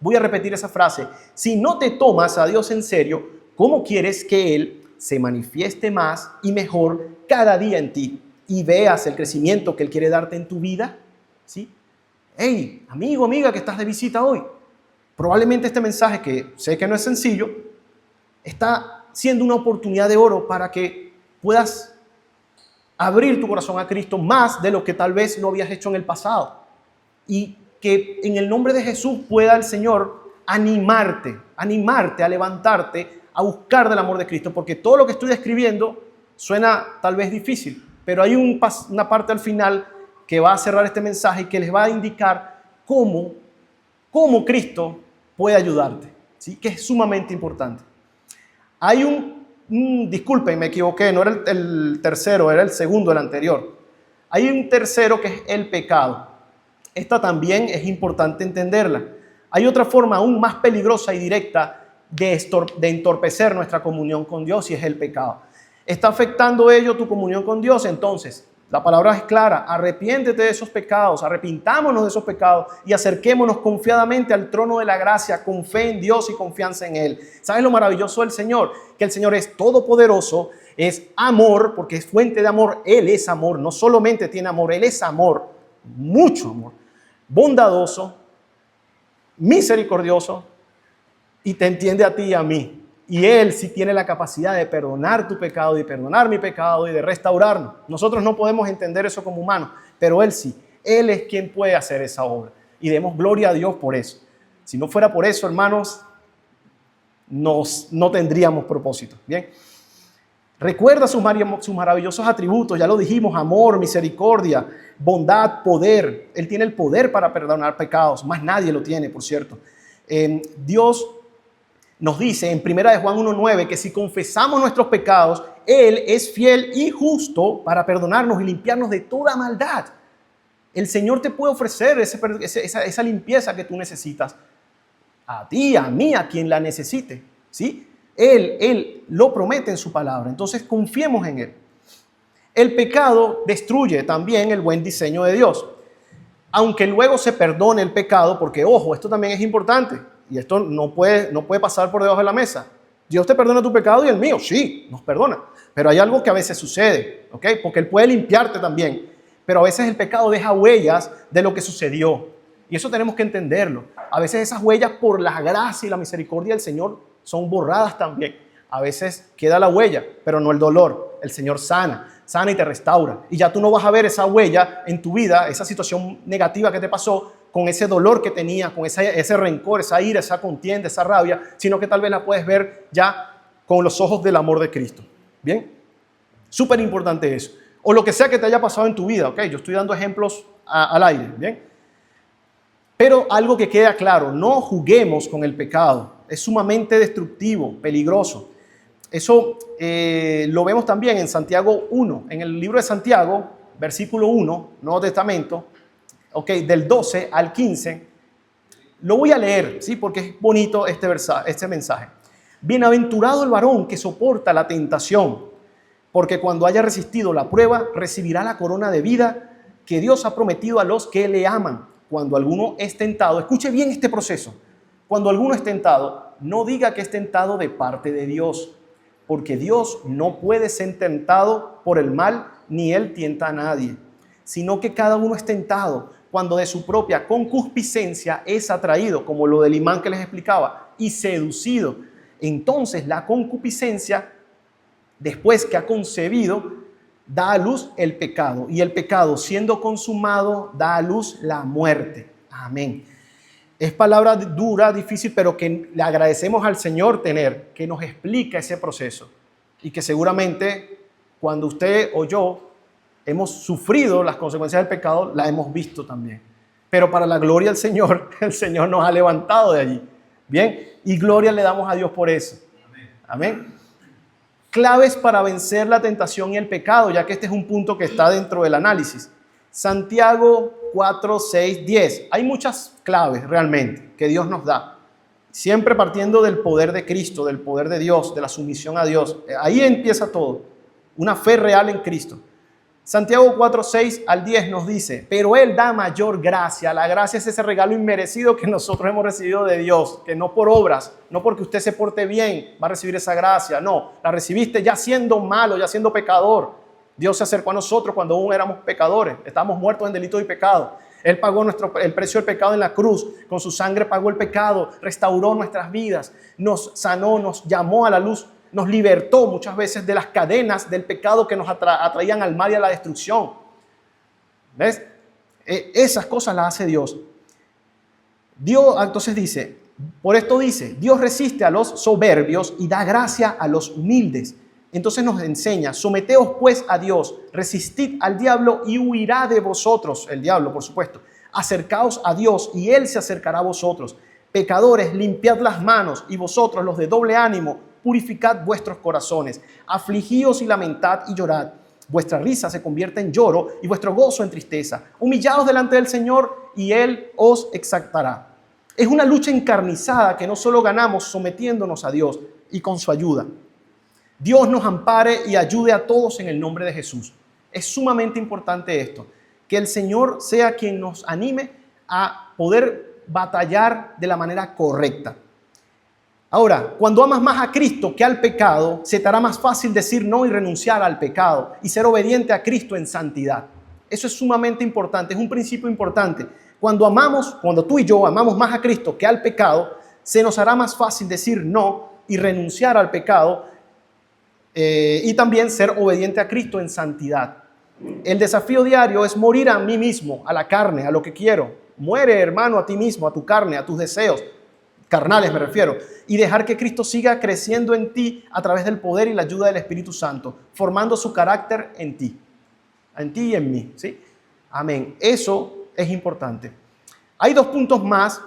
Voy a repetir esa frase. Si no te tomas a Dios en serio, ¿cómo quieres que Él se manifieste más y mejor cada día en ti y veas el crecimiento que Él quiere darte en tu vida? ¿Sí? Hey, amigo, amiga que estás de visita hoy, probablemente este mensaje, que sé que no es sencillo, está siendo una oportunidad de oro para que puedas abrir tu corazón a Cristo más de lo que tal vez lo habías hecho en el pasado. Y que en el nombre de Jesús pueda el Señor animarte a levantarte, a buscar del amor de Cristo, porque todo lo que estoy describiendo suena tal vez difícil, pero hay una parte al final que va a cerrar este mensaje y que les va a indicar cómo Cristo puede ayudarte, ¿sí? Que es sumamente importante. Hay disculpen, me equivoqué, no era el tercero, era el segundo, el anterior. Hay un tercero que es el pecado. Esta también es importante entenderla. Hay otra forma aún más peligrosa y directa de entorpecer nuestra comunión con Dios y es el pecado. ¿Está afectando ello tu comunión con Dios? Entonces, La palabra es clara, arrepiéntete de esos pecados, arrepintámonos de esos pecados y acerquémonos confiadamente al trono de la gracia con fe en Dios y confianza en Él. ¿Sabes lo maravilloso del Señor? Que el Señor es todopoderoso, es amor, porque es fuente de amor. Él es amor, no solamente tiene amor, Él es amor, mucho amor, bondadoso, misericordioso y te entiende a ti y a mí. Y Él sí tiene la capacidad de perdonar tu pecado y perdonar mi pecado y de restaurarnos. Nosotros no podemos entender eso como humanos, pero Él sí. Él es quien puede hacer esa obra. Y demos gloria a Dios por eso. Si no fuera por eso, hermanos, no tendríamos propósito. Bien. Recuerda sus maravillosos atributos. Ya lo dijimos, amor, misericordia, bondad, poder. Él tiene el poder para perdonar pecados. Más nadie lo tiene, por cierto. Dios nos dice en 1 Juan 1:9 que si confesamos nuestros pecados, Él es fiel y justo para perdonarnos y limpiarnos de toda maldad. El Señor te puede ofrecer esa limpieza que tú necesitas. A ti, a mí, a quien la necesite. ¿Sí? Él lo promete en su palabra. Entonces confiemos en Él. El pecado destruye también el buen diseño de Dios. Aunque luego se perdone el pecado, porque ojo, esto también es importante. Y esto no puede pasar por debajo de la mesa. Dios te perdona tu pecado y el mío, sí, nos perdona. Pero hay algo que a veces sucede, ¿ok? Porque Él puede limpiarte también. Pero a veces el pecado deja huellas de lo que sucedió. Y eso tenemos que entenderlo. A veces esas huellas por la gracia y la misericordia del Señor son borradas también. A veces queda la huella, pero no el dolor. El Señor sana y te restaura. Y ya tú no vas a ver esa huella en tu vida, esa situación negativa que te pasó, con ese dolor que tenía, con ese rencor, esa ira, esa contienda, esa rabia, sino que tal vez la puedes ver ya con los ojos del amor de Cristo. ¿Bien? Súper importante eso. O lo que sea que te haya pasado en tu vida, ¿ok? Yo estoy dando ejemplos al aire, ¿bien? Pero algo que queda claro, no juguemos con el pecado. Es sumamente destructivo, peligroso. Eso lo vemos también en Santiago 1, en el libro de Santiago, versículo 1, Nuevo Testamento, del 12 al 15, lo voy a leer, ¿sí? Porque es bonito este mensaje. Bienaventurado el varón que soporta la tentación, porque cuando haya resistido la prueba, recibirá la corona de vida que Dios ha prometido a los que le aman. Cuando alguno es tentado, escuche bien este proceso, cuando alguno es tentado, no diga que es tentado de parte de Dios, porque Dios no puede ser tentado por el mal, ni Él tienta a nadie, sino que cada uno es tentado cuando de su propia concupiscencia es atraído, como lo del imán que les explicaba, y seducido. Entonces la concupiscencia, después que ha concebido, da a luz el pecado, y el pecado, siendo consumado, da a luz la muerte. Amén. Es palabra dura, difícil, pero que le agradecemos al Señor tener, que nos explica ese proceso. Y que seguramente cuando usted o yo hemos sufrido las consecuencias del pecado, la hemos visto también. Pero para la gloria del Señor, el Señor nos ha levantado de allí. Bien, y gloria le damos a Dios por eso. Amén. Claves para vencer la tentación y el pecado, ya que este es un punto que está dentro del análisis. Santiago 4, 6, 10. Hay muchas claves realmente que Dios nos da. Siempre partiendo del poder de Cristo, del poder de Dios, de la sumisión a Dios. Ahí empieza todo. Una fe real en Cristo. Santiago 4, 6 al 10 nos dice, pero Él da mayor gracia. La gracia es ese regalo inmerecido que nosotros hemos recibido de Dios, que no por obras, no porque usted se porte bien va a recibir esa gracia, no, la recibiste ya siendo malo, ya siendo pecador. Dios se acercó a nosotros cuando aún éramos pecadores, estábamos muertos en delitos y pecado. Él pagó el precio del pecado en la cruz, con su sangre pagó el pecado, restauró nuestras vidas, nos sanó, nos llamó a la luz, nos libertó muchas veces de las cadenas del pecado que nos atraían al mal y a la destrucción. ¿Ves? Esas cosas las hace Dios. Dios, entonces dice, por esto dice, Dios resiste a los soberbios y da gracia a los humildes. Entonces nos enseña, someteos pues a Dios, resistid al diablo y huirá de vosotros, el diablo por supuesto. Acercaos a Dios y Él se acercará a vosotros. Pecadores, limpiad las manos y vosotros los de doble ánimo, purificad vuestros corazones, afligíos y lamentad y llorad. Vuestra risa se convierte en lloro y vuestro gozo en tristeza. Humillaos delante del Señor y Él os exaltará. Es una lucha encarnizada que no solo ganamos sometiéndonos a Dios y con su ayuda. Dios nos ampare y ayude a todos en el nombre de Jesús. Es sumamente importante esto, que el Señor sea quien nos anime a poder batallar de la manera correcta. Ahora, cuando amas más a Cristo que al pecado, se te hará más fácil decir no y renunciar al pecado y ser obediente a Cristo en santidad. Eso es sumamente importante, es un principio importante. Cuando tú y yo amamos más a Cristo que al pecado, se nos hará más fácil decir no y renunciar al pecado y también ser obediente a Cristo en santidad. El desafío diario es morir a mí mismo, a la carne, a lo que quiero. Muere, hermano, a ti mismo, a tu carne, a tus deseos. Carnales me refiero, y dejar que Cristo siga creciendo en ti a través del poder y la ayuda del Espíritu Santo, formando su carácter en ti y en mí, ¿sí? Amén. Eso es importante. Hay 2 puntos más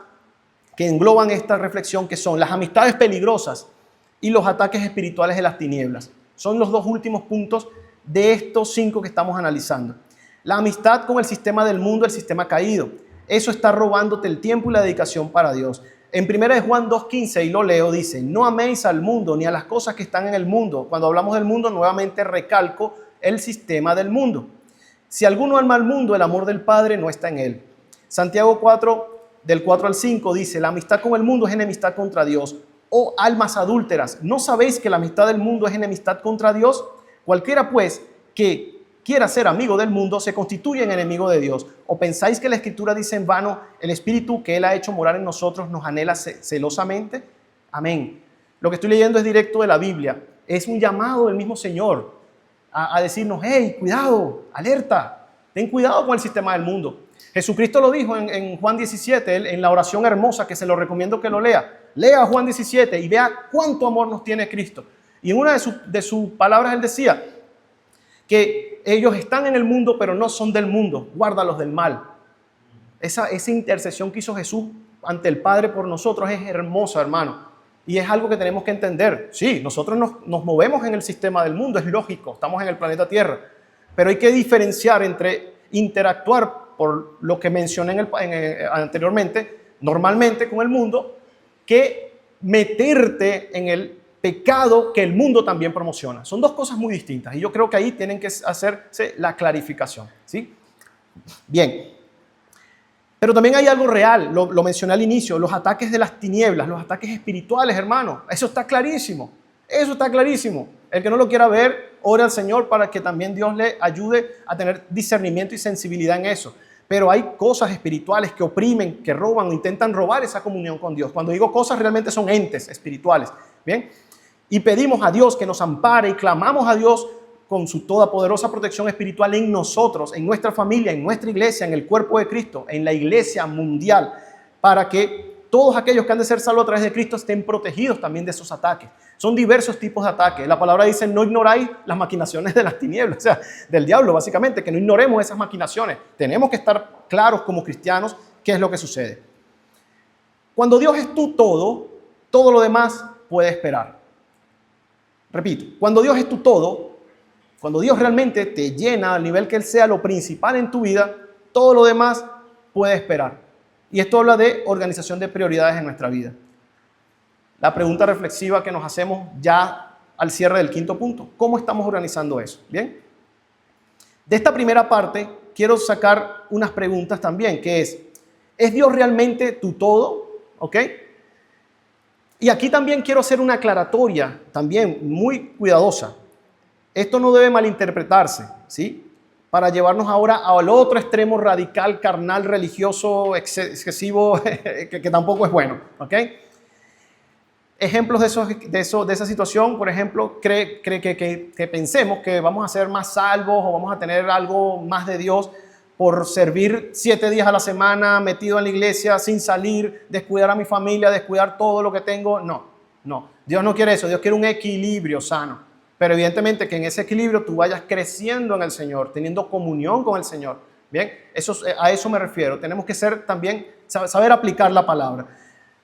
que engloban esta reflexión, que son las amistades peligrosas y los ataques espirituales de las tinieblas. Son los 2 últimos puntos de estos 5 que estamos analizando. La amistad con el sistema del mundo, el sistema caído. Eso está robándote el tiempo y la dedicación para Dios. En 1 Juan 2:15, y lo leo, dice: no améis al mundo ni a las cosas que están en el mundo. Cuando hablamos del mundo, nuevamente recalco el sistema del mundo. Si alguno ama al mundo, el amor del Padre no está en él. Santiago 4, del 4 al 5, dice: la amistad con el mundo es enemistad contra Dios. Oh almas adúlteras, ¿no sabéis que la amistad del mundo es enemistad contra Dios? Cualquiera pues que quiera ser amigo del mundo se constituye en enemigo de Dios. ¿O pensáis que la Escritura dice en vano: el Espíritu que Él ha hecho morar en nosotros nos anhela celosamente? Amén. Lo que estoy leyendo es directo de la Biblia. Es un llamado del mismo Señor a decirnos: hey, cuidado, alerta, ten cuidado con el sistema del mundo. Jesucristo lo dijo en Juan 17, en la oración hermosa, que se lo recomiendo que lo lea. Lea Juan 17 y vea cuánto amor nos tiene Cristo. Y en una de sus palabras Él decía que ellos están en el mundo, pero no son del mundo. Guárdalos del mal. Esa intercesión que hizo Jesús ante el Padre por nosotros es hermosa, hermano. Y es algo que tenemos que entender. Sí, nosotros nos movemos en el sistema del mundo, es lógico, estamos en el planeta Tierra. Pero hay que diferenciar entre interactuar, por lo que mencioné anteriormente, normalmente con el mundo, que meterte en el pecado que el mundo también promociona. Son 2 cosas muy distintas y yo creo que ahí tienen que hacerse la clarificación, ¿sí? Bien, pero también hay algo real, lo mencioné al inicio: los ataques de las tinieblas, los ataques espirituales, hermano. Eso está clarísimo, eso está clarísimo. El que no lo quiera ver, ore al Señor para que también Dios le ayude a tener discernimiento y sensibilidad en eso. Pero hay cosas espirituales que oprimen, que roban o intentan robar esa comunión con Dios. Cuando digo cosas, realmente son entes espirituales, ¿bien? Y pedimos a Dios que nos ampare y clamamos a Dios con su todopoderosa protección espiritual en nosotros, en nuestra familia, en nuestra iglesia, en el cuerpo de Cristo, en la iglesia mundial, para que todos aquellos que han de ser salvos a través de Cristo estén protegidos también de esos ataques. Son diversos tipos de ataques. La palabra dice: no ignoráis las maquinaciones de las tinieblas, o sea, del diablo, básicamente, que no ignoremos esas maquinaciones. Tenemos que estar claros como cristianos qué es lo que sucede. Cuando Dios es tu todo lo demás puede esperar. Repito, cuando Dios es tu todo, cuando Dios realmente te llena al nivel que Él sea lo principal en tu vida, todo lo demás puede esperar. Y esto habla de organización de prioridades en nuestra vida. La pregunta reflexiva que nos hacemos ya al cierre del 5º punto: ¿cómo estamos organizando eso? Bien. De esta primera parte quiero sacar unas preguntas también, que ¿es Dios realmente tu todo? ¿Ok? Y aquí también quiero hacer una aclaratoria, también muy cuidadosa. Esto no debe malinterpretarse, ¿sí? Para llevarnos ahora al otro extremo radical, carnal, religioso, excesivo, que tampoco es bueno, ¿ok? Ejemplos de esa situación, por ejemplo, que pensemos que vamos a ser más salvos o vamos a tener algo más de Dios por servir 7 días a la semana metido en la iglesia sin salir, descuidar a mi familia, descuidar todo lo que tengo. No. Dios no quiere eso. Dios quiere un equilibrio sano. Pero evidentemente que en ese equilibrio tú vayas creciendo en el Señor, teniendo comunión con el Señor. Bien, a eso me refiero. Tenemos que saber aplicar la palabra.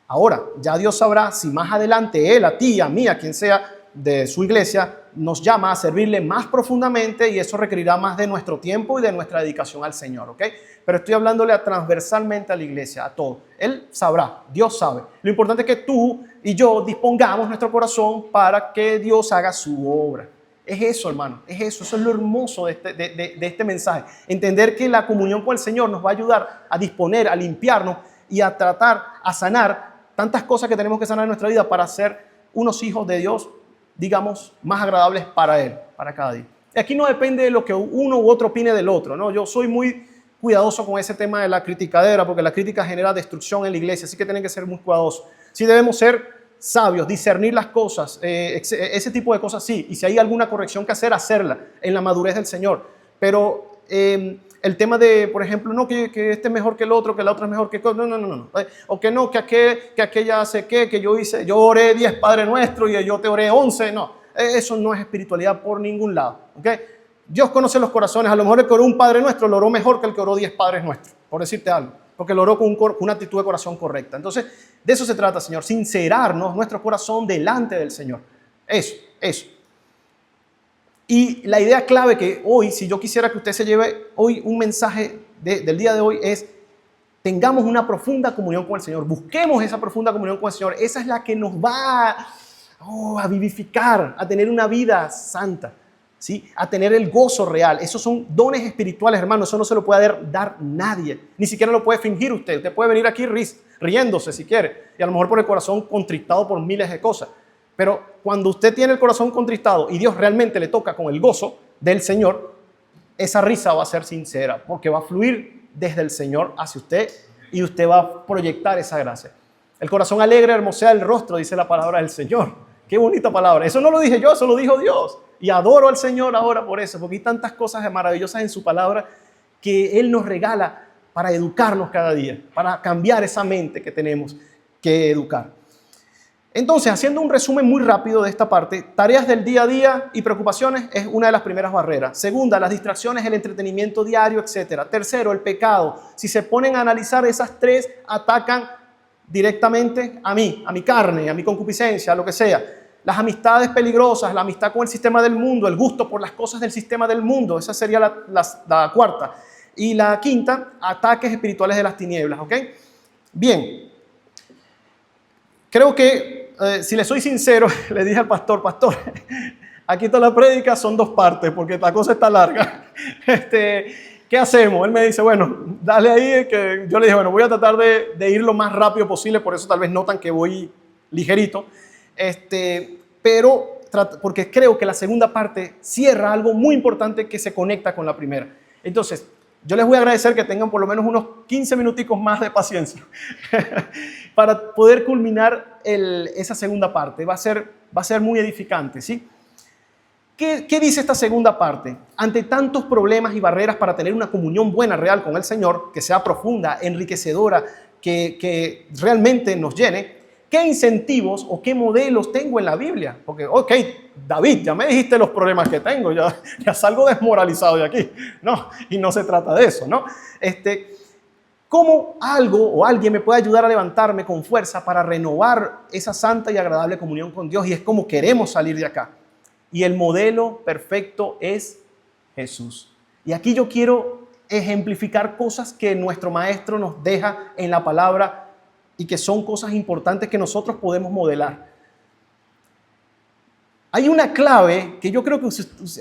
Ahora, ya Dios sabrá si más adelante Él, a ti, a mí, a quien sea de su iglesia, nos llama a servirle más profundamente, y eso requerirá más de nuestro tiempo y de nuestra dedicación al Señor, ¿ok? Pero estoy hablándole transversalmente a la iglesia, a todo. Él sabrá, Dios sabe. Lo importante es que tú y yo dispongamos nuestro corazón para que Dios haga su obra. Es eso, hermano, es eso. Eso es lo hermoso de este mensaje. Entender que la comunión con el Señor nos va a ayudar a disponer, a limpiarnos y a tratar, a sanar tantas cosas que tenemos que sanar en nuestra vida para ser unos hijos de Dios, digamos, más agradables para Él, para cada día. Y aquí no depende de lo que uno u otro opine del otro, ¿no? Yo soy muy cuidadoso con ese tema de la criticadera, porque la crítica genera destrucción en la iglesia, así que tienen que ser muy cuidadosos. Sí debemos ser sabios, discernir las cosas, ese tipo de cosas sí, y si hay alguna corrección que hacer, hacerla en la madurez del Señor. Pero el tema de, por ejemplo, no, que este es mejor que el otro, que la otra es mejor que... No. O que no, que aquella hace que yo oré 10 Padre Nuestro y yo te oré 11, no. Eso no es espiritualidad por ningún lado, ¿ok? Dios conoce los corazones, a lo mejor el que oró un Padre Nuestro lo oró mejor que el que oró 10 Padres Nuestros, por decirte algo, porque lo oró con una actitud de corazón correcta. Entonces, de eso se trata, Señor, sincerarnos nuestro corazón delante del Señor. Eso. Y la idea clave que hoy, si yo quisiera que usted se lleve hoy un mensaje del día de hoy es: tengamos una profunda comunión con el Señor, busquemos esa profunda comunión con el Señor. Esa es la que nos va a vivificar, a tener una vida santa, ¿sí? A tener el gozo real. Esos son dones espirituales, hermano. Eso no se lo puede dar nadie, ni siquiera lo puede fingir usted. Usted puede venir aquí riéndose si quiere, y a lo mejor por el corazón contristado por miles de cosas. Pero cuando usted tiene el corazón contristado y Dios realmente le toca con el gozo del Señor, esa risa va a ser sincera, porque va a fluir desde el Señor hacia usted y usted va a proyectar esa gracia. El corazón alegre hermosea el rostro, dice la palabra del Señor. Qué bonita palabra. Eso no lo dije yo, eso lo dijo Dios. Y adoro al Señor ahora por eso, porque hay tantas cosas maravillosas en su palabra que Él nos regala para educarnos cada día, para cambiar esa mente que tenemos que educar. Entonces, haciendo un resumen muy rápido de esta parte, tareas del día a día y preocupaciones es una de las primeras barreras. Segunda, las distracciones, el entretenimiento diario, etc. Tercero, el pecado. Si se ponen a analizar, esas tres atacan directamente a mí, a mi carne, a mi concupiscencia, a lo que sea. Las amistades peligrosas, la amistad con el sistema del mundo, el gusto por las cosas del sistema del mundo, esa sería la cuarta. Y la quinta, ataques espirituales de las tinieblas, ¿ok? Bien, creo que, si le soy sincero, le dije al pastor, aquí está la prédica, son 2 partes, porque la cosa está larga. ¿Qué hacemos? Él me dice, bueno, dale ahí, que yo le dije, bueno, voy a tratar de ir lo más rápido posible, por eso tal vez notan que voy ligerito. Pero porque creo que la segunda parte cierra algo muy importante que se conecta con la primera. Entonces, yo les voy a agradecer que tengan por lo menos unos 15 minuticos más de paciencia para poder culminar esa segunda parte. Va a ser muy edificante, ¿sí? ¿Qué dice esta segunda parte? Ante tantos problemas y barreras para tener una comunión buena, real con el Señor, que sea profunda, enriquecedora, que realmente nos llene, ¿qué incentivos o qué modelos tengo en la Biblia? Porque, ok, David, ya me dijiste los problemas que tengo, ya salgo desmoralizado de aquí. No, y no se trata de eso, ¿no? ¿Cómo algo o alguien me puede ayudar a levantarme con fuerza para renovar esa santa y agradable comunión con Dios? Y es como queremos salir de acá. Y el modelo perfecto es Jesús. Y aquí yo quiero ejemplificar cosas que nuestro maestro nos deja en la palabra y que son cosas importantes que nosotros podemos modelar. Hay una clave que yo creo que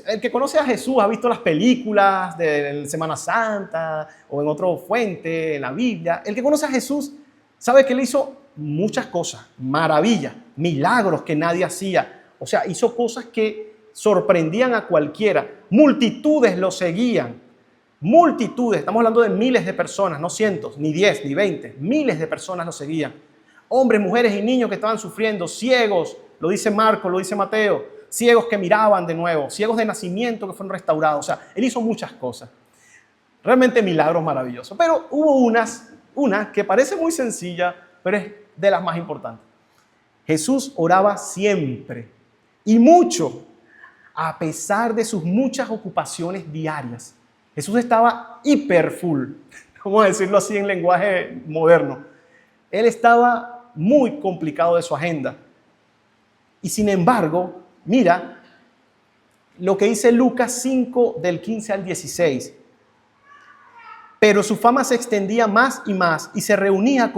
el que conoce a Jesús ha visto las películas de Semana Santa o en otra fuente, en la Biblia. El que conoce a Jesús sabe que él hizo muchas cosas, maravillas, milagros que nadie hacía. O sea, hizo cosas que sorprendían a cualquiera. Multitudes lo seguían. Multitudes, estamos hablando de miles de personas, no cientos, ni 10, ni 20. Miles de personas lo seguían. Hombres, mujeres y niños que estaban sufriendo, ciegos, lo dice Marcos, lo dice Mateo, ciegos que miraban de nuevo, ciegos de nacimiento que fueron restaurados. O sea, él hizo muchas cosas. Realmente milagros maravillosos. Pero hubo una que parece muy sencilla, pero es de las más importantes. Jesús oraba siempre y mucho, a pesar de sus muchas ocupaciones diarias. Jesús estaba hiper full, vamos a decirlo así en lenguaje moderno. Él estaba muy complicado de su agenda. Y sin embargo, mira lo que dice Lucas 5 del 15 al 16. Pero su fama se extendía más y más y se reunía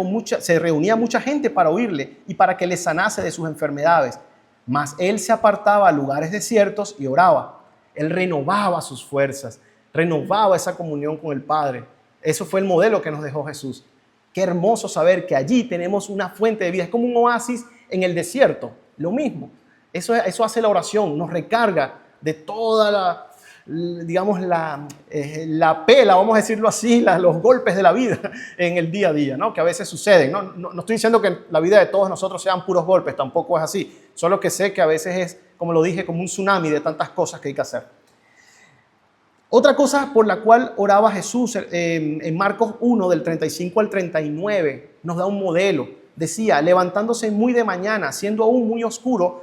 mucha gente para oírle y para que le sanase de sus enfermedades. Mas él se apartaba a lugares desiertos y oraba. Él renovaba sus fuerzas, renovaba esa comunión con el Padre. Eso fue el modelo que nos dejó Jesús. Qué hermoso saber que allí tenemos una fuente de vida. Es como un oasis en el desierto. Lo mismo. Eso hace la oración, nos recarga de toda la pela, vamos a decirlo así, los golpes de la vida en el día a día, ¿no? Que a veces suceden. No estoy diciendo que la vida de todos nosotros sean puros golpes, tampoco es así. Solo que sé que a veces es, como lo dije, como un tsunami de tantas cosas que hay que hacer. Otra cosa por la cual oraba Jesús en Marcos 1, del 35 al 39, nos da un modelo. Decía, levantándose muy de mañana, siendo aún muy oscuro,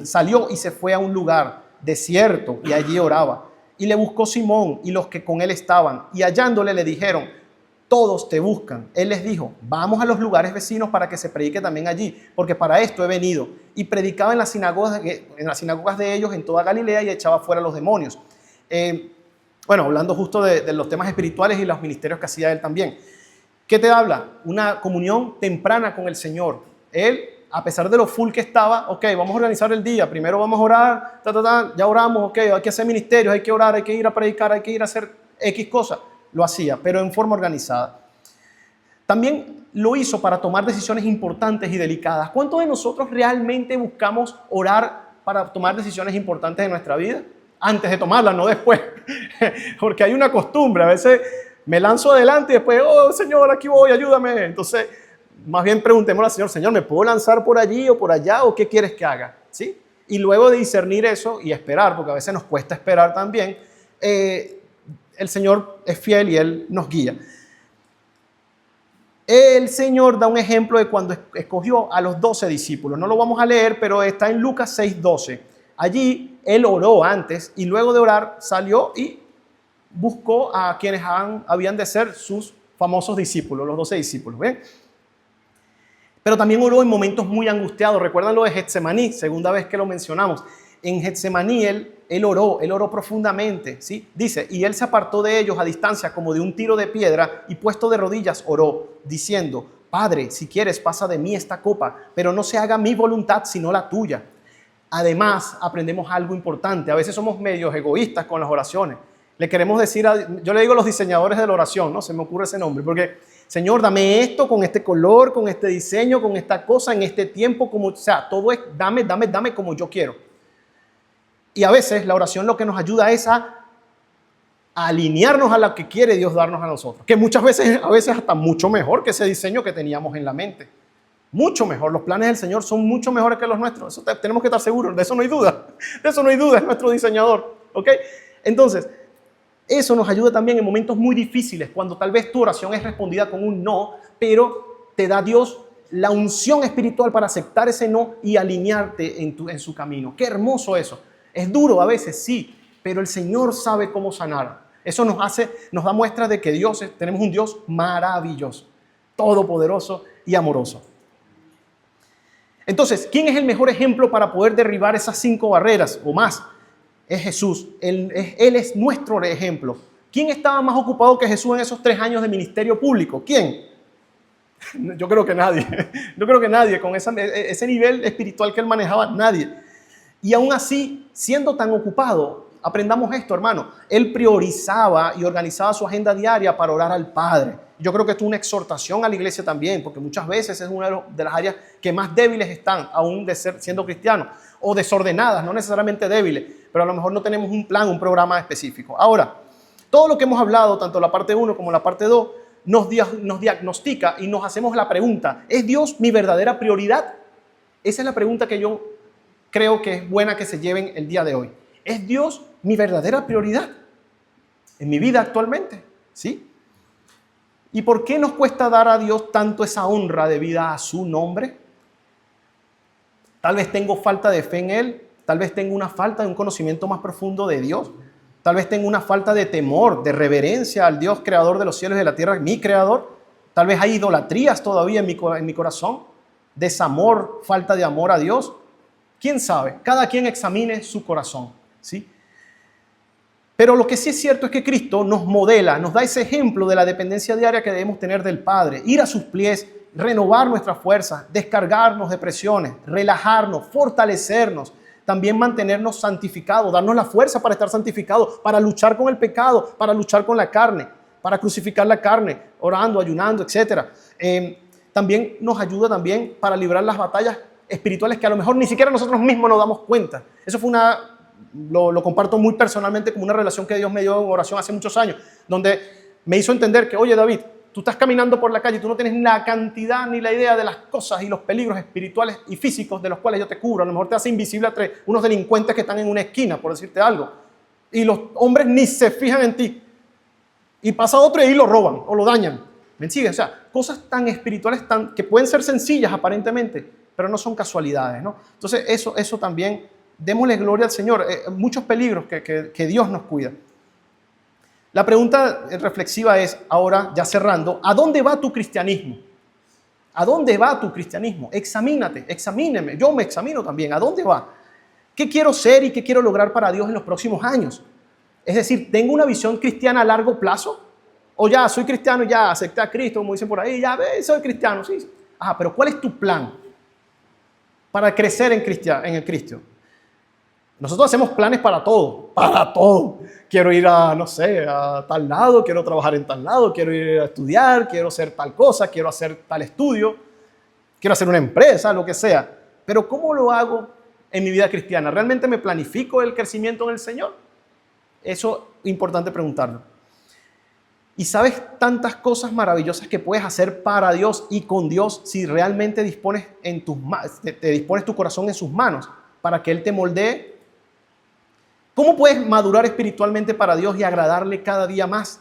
salió y se fue a un lugar desierto y allí oraba. Y le buscó Simón y los que con él estaban, y hallándole le dijeron, todos te buscan. Él les dijo, vamos a los lugares vecinos para que se predique también allí, porque para esto he venido. Y predicaba en las sinagogas de ellos en toda Galilea y echaba fuera a los demonios. Bueno, hablando justo de los temas espirituales y los ministerios que hacía él también. ¿Qué te habla? Una comunión temprana con el Señor. Él, a pesar de lo full que estaba, ok, vamos a organizar el día, primero vamos a orar, ya oramos, ok, hay que hacer ministerios, hay que orar, hay que ir a predicar, hay que ir a hacer X cosas. Lo hacía, pero en forma organizada. También lo hizo para tomar decisiones importantes y delicadas. ¿Cuántos de nosotros realmente buscamos orar para tomar decisiones importantes en nuestra vida? Antes de tomarlas, no después. Porque hay una costumbre, a veces me lanzo adelante y después, oh Señor, aquí voy, ayúdame. Entonces, más bien preguntémosle al Señor, Señor, ¿me puedo lanzar por allí o por allá o qué quieres que haga? ¿Sí? Y luego de discernir eso y esperar, porque a veces nos cuesta esperar también, el Señor es fiel y Él nos guía. El Señor da un ejemplo de cuando escogió a los 12 discípulos. No lo vamos a leer, pero está en Lucas 6:12. Allí Él oró antes y luego de orar salió y buscó a quienes habían de ser sus famosos discípulos, los 12 discípulos. ¿Ven? Pero también oró en momentos muy angustiados. ¿Recuerdan lo de Getsemaní? Segunda vez que lo mencionamos. En Getsemaní él oró profundamente, ¿sí? Dice, y él se apartó de ellos a distancia como de un tiro de piedra y puesto de rodillas oró, diciendo, Padre, si quieres pasa de mí esta copa, pero no se haga mi voluntad sino la tuya. Además, aprendemos algo importante. A veces somos medios egoístas con las oraciones. Le queremos decir, yo le digo a los diseñadores de la oración, ¿no? Se me ocurre ese nombre, porque, Señor, dame esto con este color, con este diseño, con esta cosa, en este tiempo, como, o sea, todo es, dame como yo quiero. Y a veces la oración lo que nos ayuda es a alinearnos a lo que quiere Dios darnos a nosotros. Que muchas veces, a veces hasta mucho mejor que ese diseño que teníamos en la mente. Mucho mejor. Los planes del Señor son mucho mejores que los nuestros. Eso tenemos que estar seguros. De eso no hay duda. De eso no hay duda. Es nuestro diseñador. ¿Ok? Entonces, eso nos ayuda también en momentos muy difíciles, cuando tal vez tu oración es respondida con un no, pero te da Dios la unción espiritual para aceptar ese no y alinearte en su camino. Qué hermoso eso. Es duro a veces, sí, pero el Señor sabe cómo sanar. Eso nos da muestra de que tenemos un Dios maravilloso, todopoderoso y amoroso. Entonces, ¿quién es el mejor ejemplo para poder derribar esas 5 barreras o más? Es Jesús. Él es nuestro ejemplo. ¿Quién estaba más ocupado que Jesús en esos 3 años de ministerio público? ¿Quién? Yo creo que nadie. Yo creo que nadie. Con ese nivel espiritual que él manejaba, nadie. Y aún así, siendo tan ocupado, aprendamos esto, hermano. Él priorizaba y organizaba su agenda diaria para orar al Padre. Yo creo que esto es una exhortación a la iglesia también, porque muchas veces es una de las áreas que más débiles están, aún siendo cristianos, o desordenadas, no necesariamente débiles, pero a lo mejor no tenemos un plan, un programa específico. Ahora, todo lo que hemos hablado, tanto la parte 1 como la parte 2, nos diagnostica y nos hacemos la pregunta, ¿es Dios mi verdadera prioridad? Esa es la pregunta que yo creo que es buena que se lleven el día de hoy. ¿Es Dios mi verdadera prioridad en mi vida actualmente? ¿Sí? ¿Y por qué nos cuesta dar a Dios tanto esa honra debida a su nombre? Tal vez tengo falta de fe en Él, tal vez tengo una falta de un conocimiento más profundo de Dios, tal vez tengo una falta de temor, de reverencia al Dios creador de los cielos y de la tierra, mi creador. Tal vez hay idolatrías todavía en mi corazón, desamor, falta de amor a Dios. ¿Quién sabe? Cada quien examine su corazón, ¿sí? Pero lo que sí es cierto es que Cristo nos modela, nos da ese ejemplo de la dependencia diaria que debemos tener del Padre, ir a sus pies renovar nuestras fuerzas, descargarnos de presiones, relajarnos, fortalecernos, también mantenernos santificados, darnos la fuerza para estar santificados, para luchar con el pecado, para luchar con la carne, para crucificar la carne, orando, ayunando, etc. También nos ayuda también para librar las batallas espirituales que a lo mejor ni siquiera nosotros mismos nos damos cuenta. Eso fue lo comparto muy personalmente como una relación que Dios me dio en oración hace muchos años, donde me hizo entender que, oye David, tú estás caminando por la calle y tú no tienes la cantidad ni la idea de las cosas y los peligros espirituales y físicos de los cuales yo te cubro. A lo mejor te hace invisible entre unos delincuentes que están en una esquina, por decirte algo. Y los hombres ni se fijan en ti. Y pasa otro y ahí lo roban o lo dañan. ¿Me siguen? O sea, cosas tan espirituales que pueden ser sencillas aparentemente, pero no son casualidades, ¿no? Entonces eso también, démosle gloria al Señor. Muchos peligros que Dios nos cuida. La pregunta reflexiva es, ahora ya cerrando, ¿a dónde va tu cristianismo? ¿A dónde va tu cristianismo? Examínate, examíneme. Yo me examino también. ¿A dónde va? ¿Qué quiero ser y qué quiero lograr para Dios en los próximos años? Es decir, ¿tengo una visión cristiana a largo plazo? O ya soy cristiano, ya acepté a Cristo, como dicen por ahí, ya soy cristiano, sí. Pero ¿cuál es tu plan para crecer en el Cristo? Nosotros hacemos planes para todo, para todo. Quiero ir no sé, a tal lado, quiero trabajar en tal lado, quiero ir a estudiar, quiero hacer tal cosa, quiero hacer tal estudio, quiero hacer una empresa, lo que sea. Pero ¿cómo lo hago en mi vida cristiana? ¿Realmente me planifico el crecimiento en el Señor? Eso es importante preguntarlo. Y sabes tantas cosas maravillosas que puedes hacer para Dios y con Dios si realmente dispones te dispones tu corazón en sus manos para que Él te moldee. ¿Cómo puedes madurar espiritualmente para Dios y agradarle cada día más?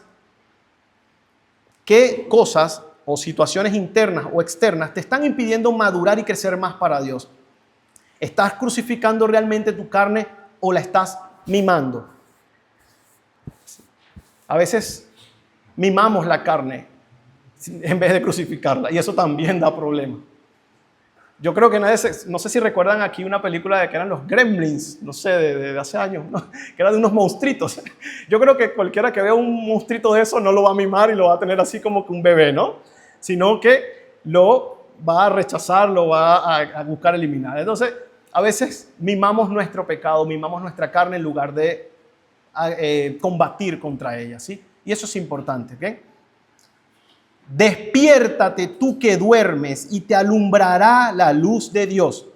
¿Qué cosas o situaciones internas o externas te están impidiendo madurar y crecer más para Dios? ¿Estás crucificando realmente tu carne o la estás mimando? A veces mimamos la carne en vez de crucificarla y eso también da problemas. Yo creo que no sé si recuerdan aquí una película de que eran los Gremlins, no sé, de hace años, ¿no? Que era de unos monstruitos. Yo creo que cualquiera que vea un monstruito de eso no lo va a mimar y lo va a tener así como que un bebé, ¿no? Sino que lo va a rechazar, lo va a buscar eliminar. Entonces, a veces mimamos nuestro pecado, mimamos nuestra carne en lugar de combatir contra ella, ¿sí? Y eso es importante, ¿ok? Despiértate tú que duermes y te alumbrará la luz de Dios.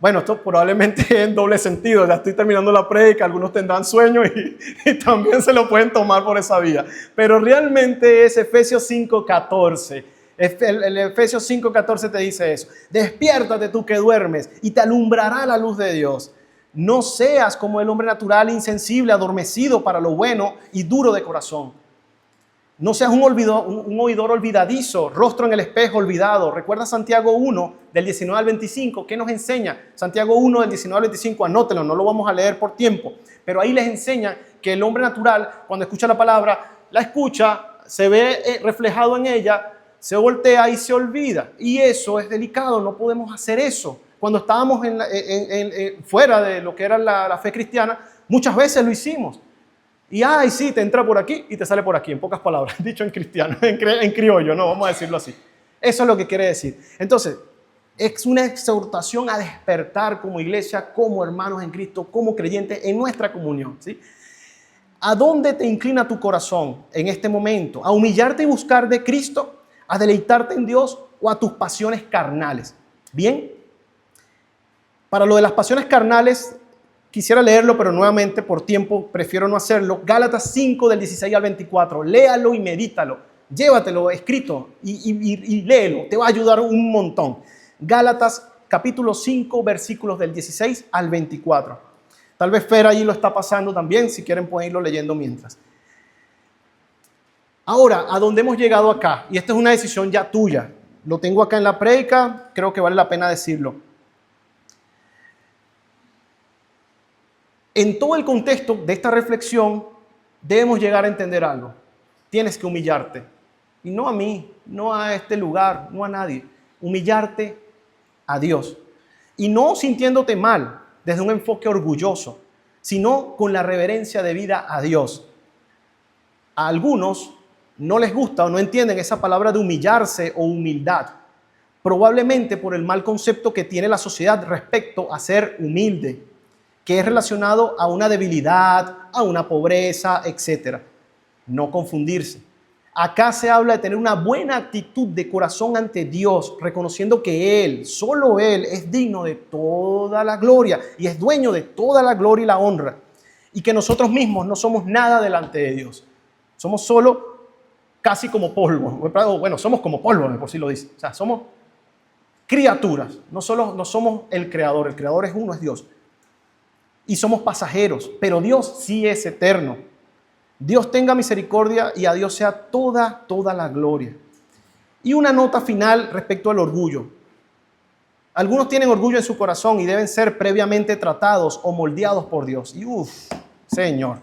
Bueno, esto probablemente es en doble sentido. Ya estoy terminando la prédica, algunos tendrán sueño y también se lo pueden tomar por esa vía. Pero realmente es Efesios 5:14. El Efesios 5:14 te dice eso. Despiértate tú que duermes y te alumbrará la luz de Dios. No seas como el hombre natural, insensible, adormecido para lo bueno y duro de corazón. No seas un oidor olvidadizo, rostro en el espejo olvidado. Recuerda Santiago 1, del 19 al 25. ¿Qué nos enseña? Santiago 1, del 19 al 25, anótenlo, no lo vamos a leer por tiempo. Pero ahí les enseña que el hombre natural, cuando escucha la palabra, la escucha, se ve reflejado en ella, se voltea y se olvida. Y eso es delicado, no podemos hacer eso. Cuando estábamos fuera de lo que era la fe cristiana, muchas veces lo hicimos. Y sí, te entra por aquí y te sale por aquí, en pocas palabras, dicho en cristiano, en criollo, no, vamos a decirlo así. Eso es lo que quiere decir. Entonces, es una exhortación a despertar como iglesia, como hermanos en Cristo, como creyentes en nuestra comunión, ¿sí? ¿A dónde te inclina tu corazón en este momento? ¿A humillarte y buscar de Cristo? ¿A deleitarte en Dios o a tus pasiones carnales? Bien, para lo de las pasiones carnales, quisiera leerlo, pero nuevamente por tiempo prefiero no hacerlo. Gálatas 5 del 16 al 24. Léalo y medítalo. Llévatelo escrito y léelo. Te va a ayudar un montón. Gálatas capítulo 5 versículos del 16 al 24. Tal vez Fer allí lo está pasando también. Si quieren pueden irlo leyendo mientras. Ahora, a dónde hemos llegado acá. Y esta es una decisión ya tuya. Lo tengo acá en la prédica. Creo que vale la pena decirlo. En todo el contexto de esta reflexión, debemos llegar a entender algo. Tienes que humillarte. Y no a mí, no a este lugar, no a nadie. Humillarte a Dios. Y no sintiéndote mal, desde un enfoque orgulloso, sino con la reverencia debida a Dios. A algunos no les gusta o no entienden esa palabra de humillarse o humildad. probablemente por el mal concepto que tiene la sociedad respecto a ser humilde, que es relacionado a una debilidad, a una pobreza, etc. No confundirse. Acá se habla de tener una buena actitud de corazón ante Dios, reconociendo que Él, solo Él, es digno de toda la gloria y es dueño de toda la gloria y la honra. Y que nosotros mismos no somos nada delante de Dios. Somos solo casi como polvo. Bueno, somos como polvo, por si lo dice. O sea, somos criaturas. No somos el creador es uno, es Dios. Y somos pasajeros, pero Dios sí es eterno. Dios tenga misericordia y a Dios sea toda la gloria. Y una nota final respecto al orgullo. Algunos tienen orgullo en su corazón y deben ser previamente tratados o moldeados por Dios. Y Señor.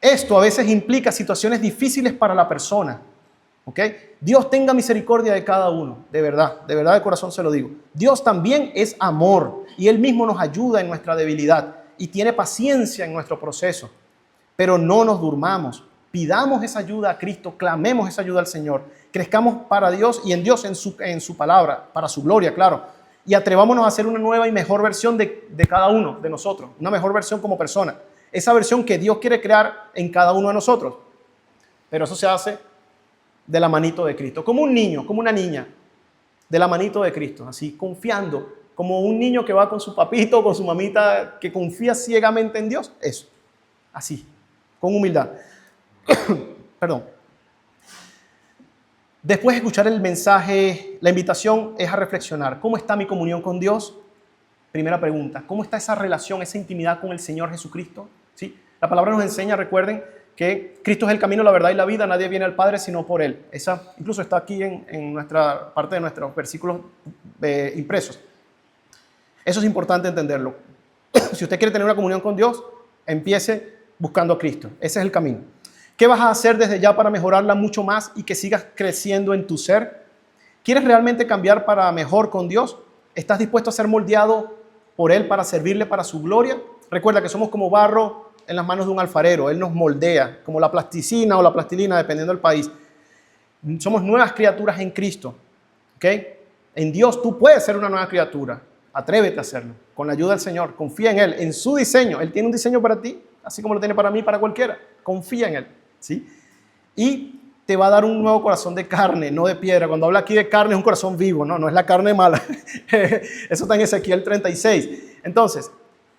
Esto a veces implica situaciones difíciles para la persona. ¿Ok? Dios tenga misericordia de cada uno, de verdad de corazón se lo digo. Dios también es amor y Él mismo nos ayuda en nuestra debilidad y tiene paciencia en nuestro proceso. Pero no nos durmamos, pidamos esa ayuda a Cristo, clamemos esa ayuda al Señor, crezcamos para Dios y en Dios, en su palabra, para su gloria, claro. Y atrevámonos a hacer una nueva y mejor versión de cada uno de nosotros, una mejor versión como persona. Esa versión que Dios quiere crear en cada uno de nosotros. Pero eso se hace de la manito de Cristo, como un niño, como una niña, de la manito de Cristo, así confiando, como un niño que va con su papito, con su mamita, que confía ciegamente en Dios, eso, así, con humildad. Perdón. Después de escuchar el mensaje, la invitación es a reflexionar. ¿Cómo está mi comunión con Dios? Primera pregunta. ¿Cómo está esa relación, esa intimidad con el Señor Jesucristo? ¿Sí? La palabra nos enseña, recuerden, que Cristo es el camino, la verdad y la vida. Nadie viene al Padre sino por Él. Esa incluso está aquí en nuestra parte de nuestros versículos impresos. Eso es importante entenderlo. Si usted quiere tener una comunión con Dios, empiece buscando a Cristo. Ese es el camino. ¿Qué vas a hacer desde ya para mejorarla mucho más y que sigas creciendo en tu ser? ¿Quieres realmente cambiar para mejor con Dios? ¿Estás dispuesto a ser moldeado por Él para servirle para su gloria? Recuerda que somos como barro en las manos de un alfarero. Él nos moldea, como la plasticina o la plastilina, dependiendo del país. Somos nuevas criaturas en Cristo. ¿Ok? En Dios tú puedes ser una nueva criatura. Atrévete a hacerlo. Con la ayuda del Señor. Confía en Él, en su diseño. Él tiene un diseño para ti, así como lo tiene para mí, para cualquiera. Confía en Él. ¿Sí? Y te va a dar un nuevo corazón de carne, no de piedra. Cuando habla aquí de carne es un corazón vivo, no es la carne mala. Eso está en Ezequiel 36. Entonces,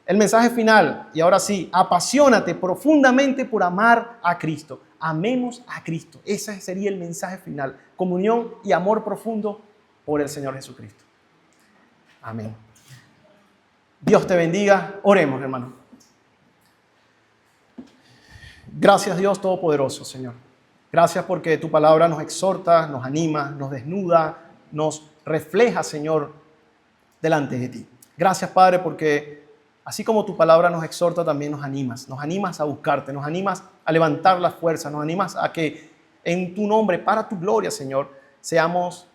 el mensaje final, y ahora sí, apasionate profundamente por amar a Cristo. Amemos a Cristo. Ese sería el mensaje final. Comunión y amor profundo por el Señor Jesucristo. Amén. Dios te bendiga. Oremos, hermano. Gracias, Dios Todopoderoso, Señor. Gracias porque tu palabra nos exhorta, nos anima, nos desnuda, nos refleja, Señor, delante de ti. Gracias, Padre, porque así como tu palabra nos exhorta, también nos animas a buscarte, nos animas a levantar las fuerzas, nos animas a que en tu nombre, para tu gloria, Señor, seamos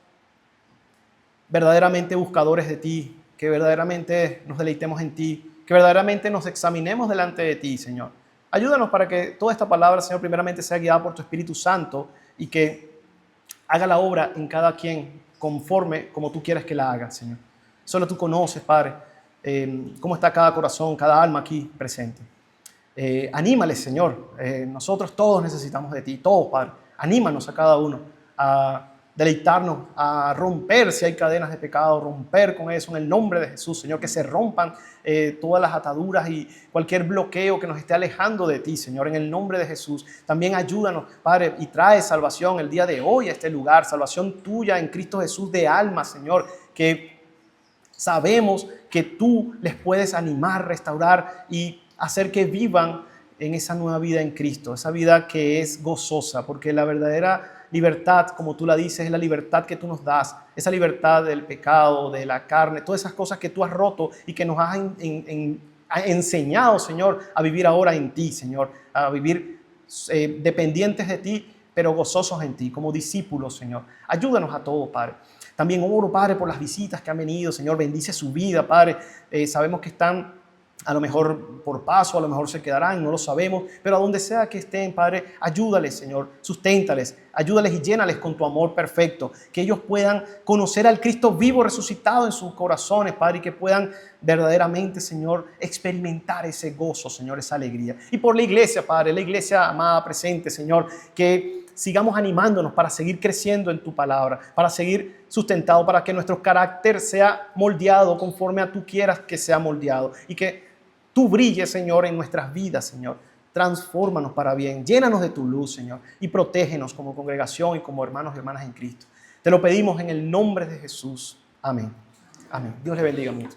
verdaderamente buscadores de ti, que verdaderamente nos deleitemos en ti, que verdaderamente nos examinemos delante de ti, Señor. Ayúdanos para que toda esta palabra, Señor, primeramente sea guiada por tu Espíritu Santo y que haga la obra en cada quien conforme como tú quieres que la haga, Señor. Solo tú conoces, Padre, cómo está cada corazón, cada alma aquí presente. Anímales, Señor. Nosotros todos necesitamos de ti, todos, Padre. Anímanos a cada uno a deleitarnos, a romper si hay cadenas de pecado, romper con eso en el nombre de Jesús, Señor, que se rompan todas las ataduras y cualquier bloqueo que nos esté alejando de ti, Señor, en el nombre de Jesús. También ayúdanos, Padre, y trae salvación el día de hoy a este lugar, salvación tuya en Cristo Jesús de almas, Señor, que sabemos que tú les puedes animar, restaurar y hacer que vivan en esa nueva vida en Cristo, esa vida que es gozosa, porque la verdadera libertad, como tú la dices, es la libertad que tú nos das, esa libertad del pecado, de la carne, todas esas cosas que tú has roto y que nos has enseñado, Señor, a vivir ahora en ti, Señor, a vivir dependientes de ti, pero gozosos en ti, como discípulos, Señor. Ayúdanos a todos, Padre. También oro, Padre, por las visitas que han venido, Señor, bendice su vida, Padre. Sabemos que están A lo mejor por paso, a lo mejor se quedarán, no lo sabemos, pero a donde sea que estén, Padre, ayúdales, Señor, susténtales, ayúdales y llénales con tu amor perfecto, que ellos puedan conocer al Cristo vivo, resucitado en sus corazones, Padre, y que puedan verdaderamente, Señor, experimentar ese gozo, Señor, esa alegría. Y por la iglesia, Padre, la iglesia amada, presente, Señor, que sigamos animándonos para seguir creciendo en tu palabra, para seguir sustentado, para que nuestro carácter sea moldeado conforme a tú quieras que sea moldeado y que tú brilles, Señor, en nuestras vidas, Señor. Transfórmanos para bien, llénanos de tu luz, Señor, y protégenos como congregación y como hermanos y hermanas en Cristo. Te lo pedimos en el nombre de Jesús. Amén. Amén. Dios le bendiga mucho.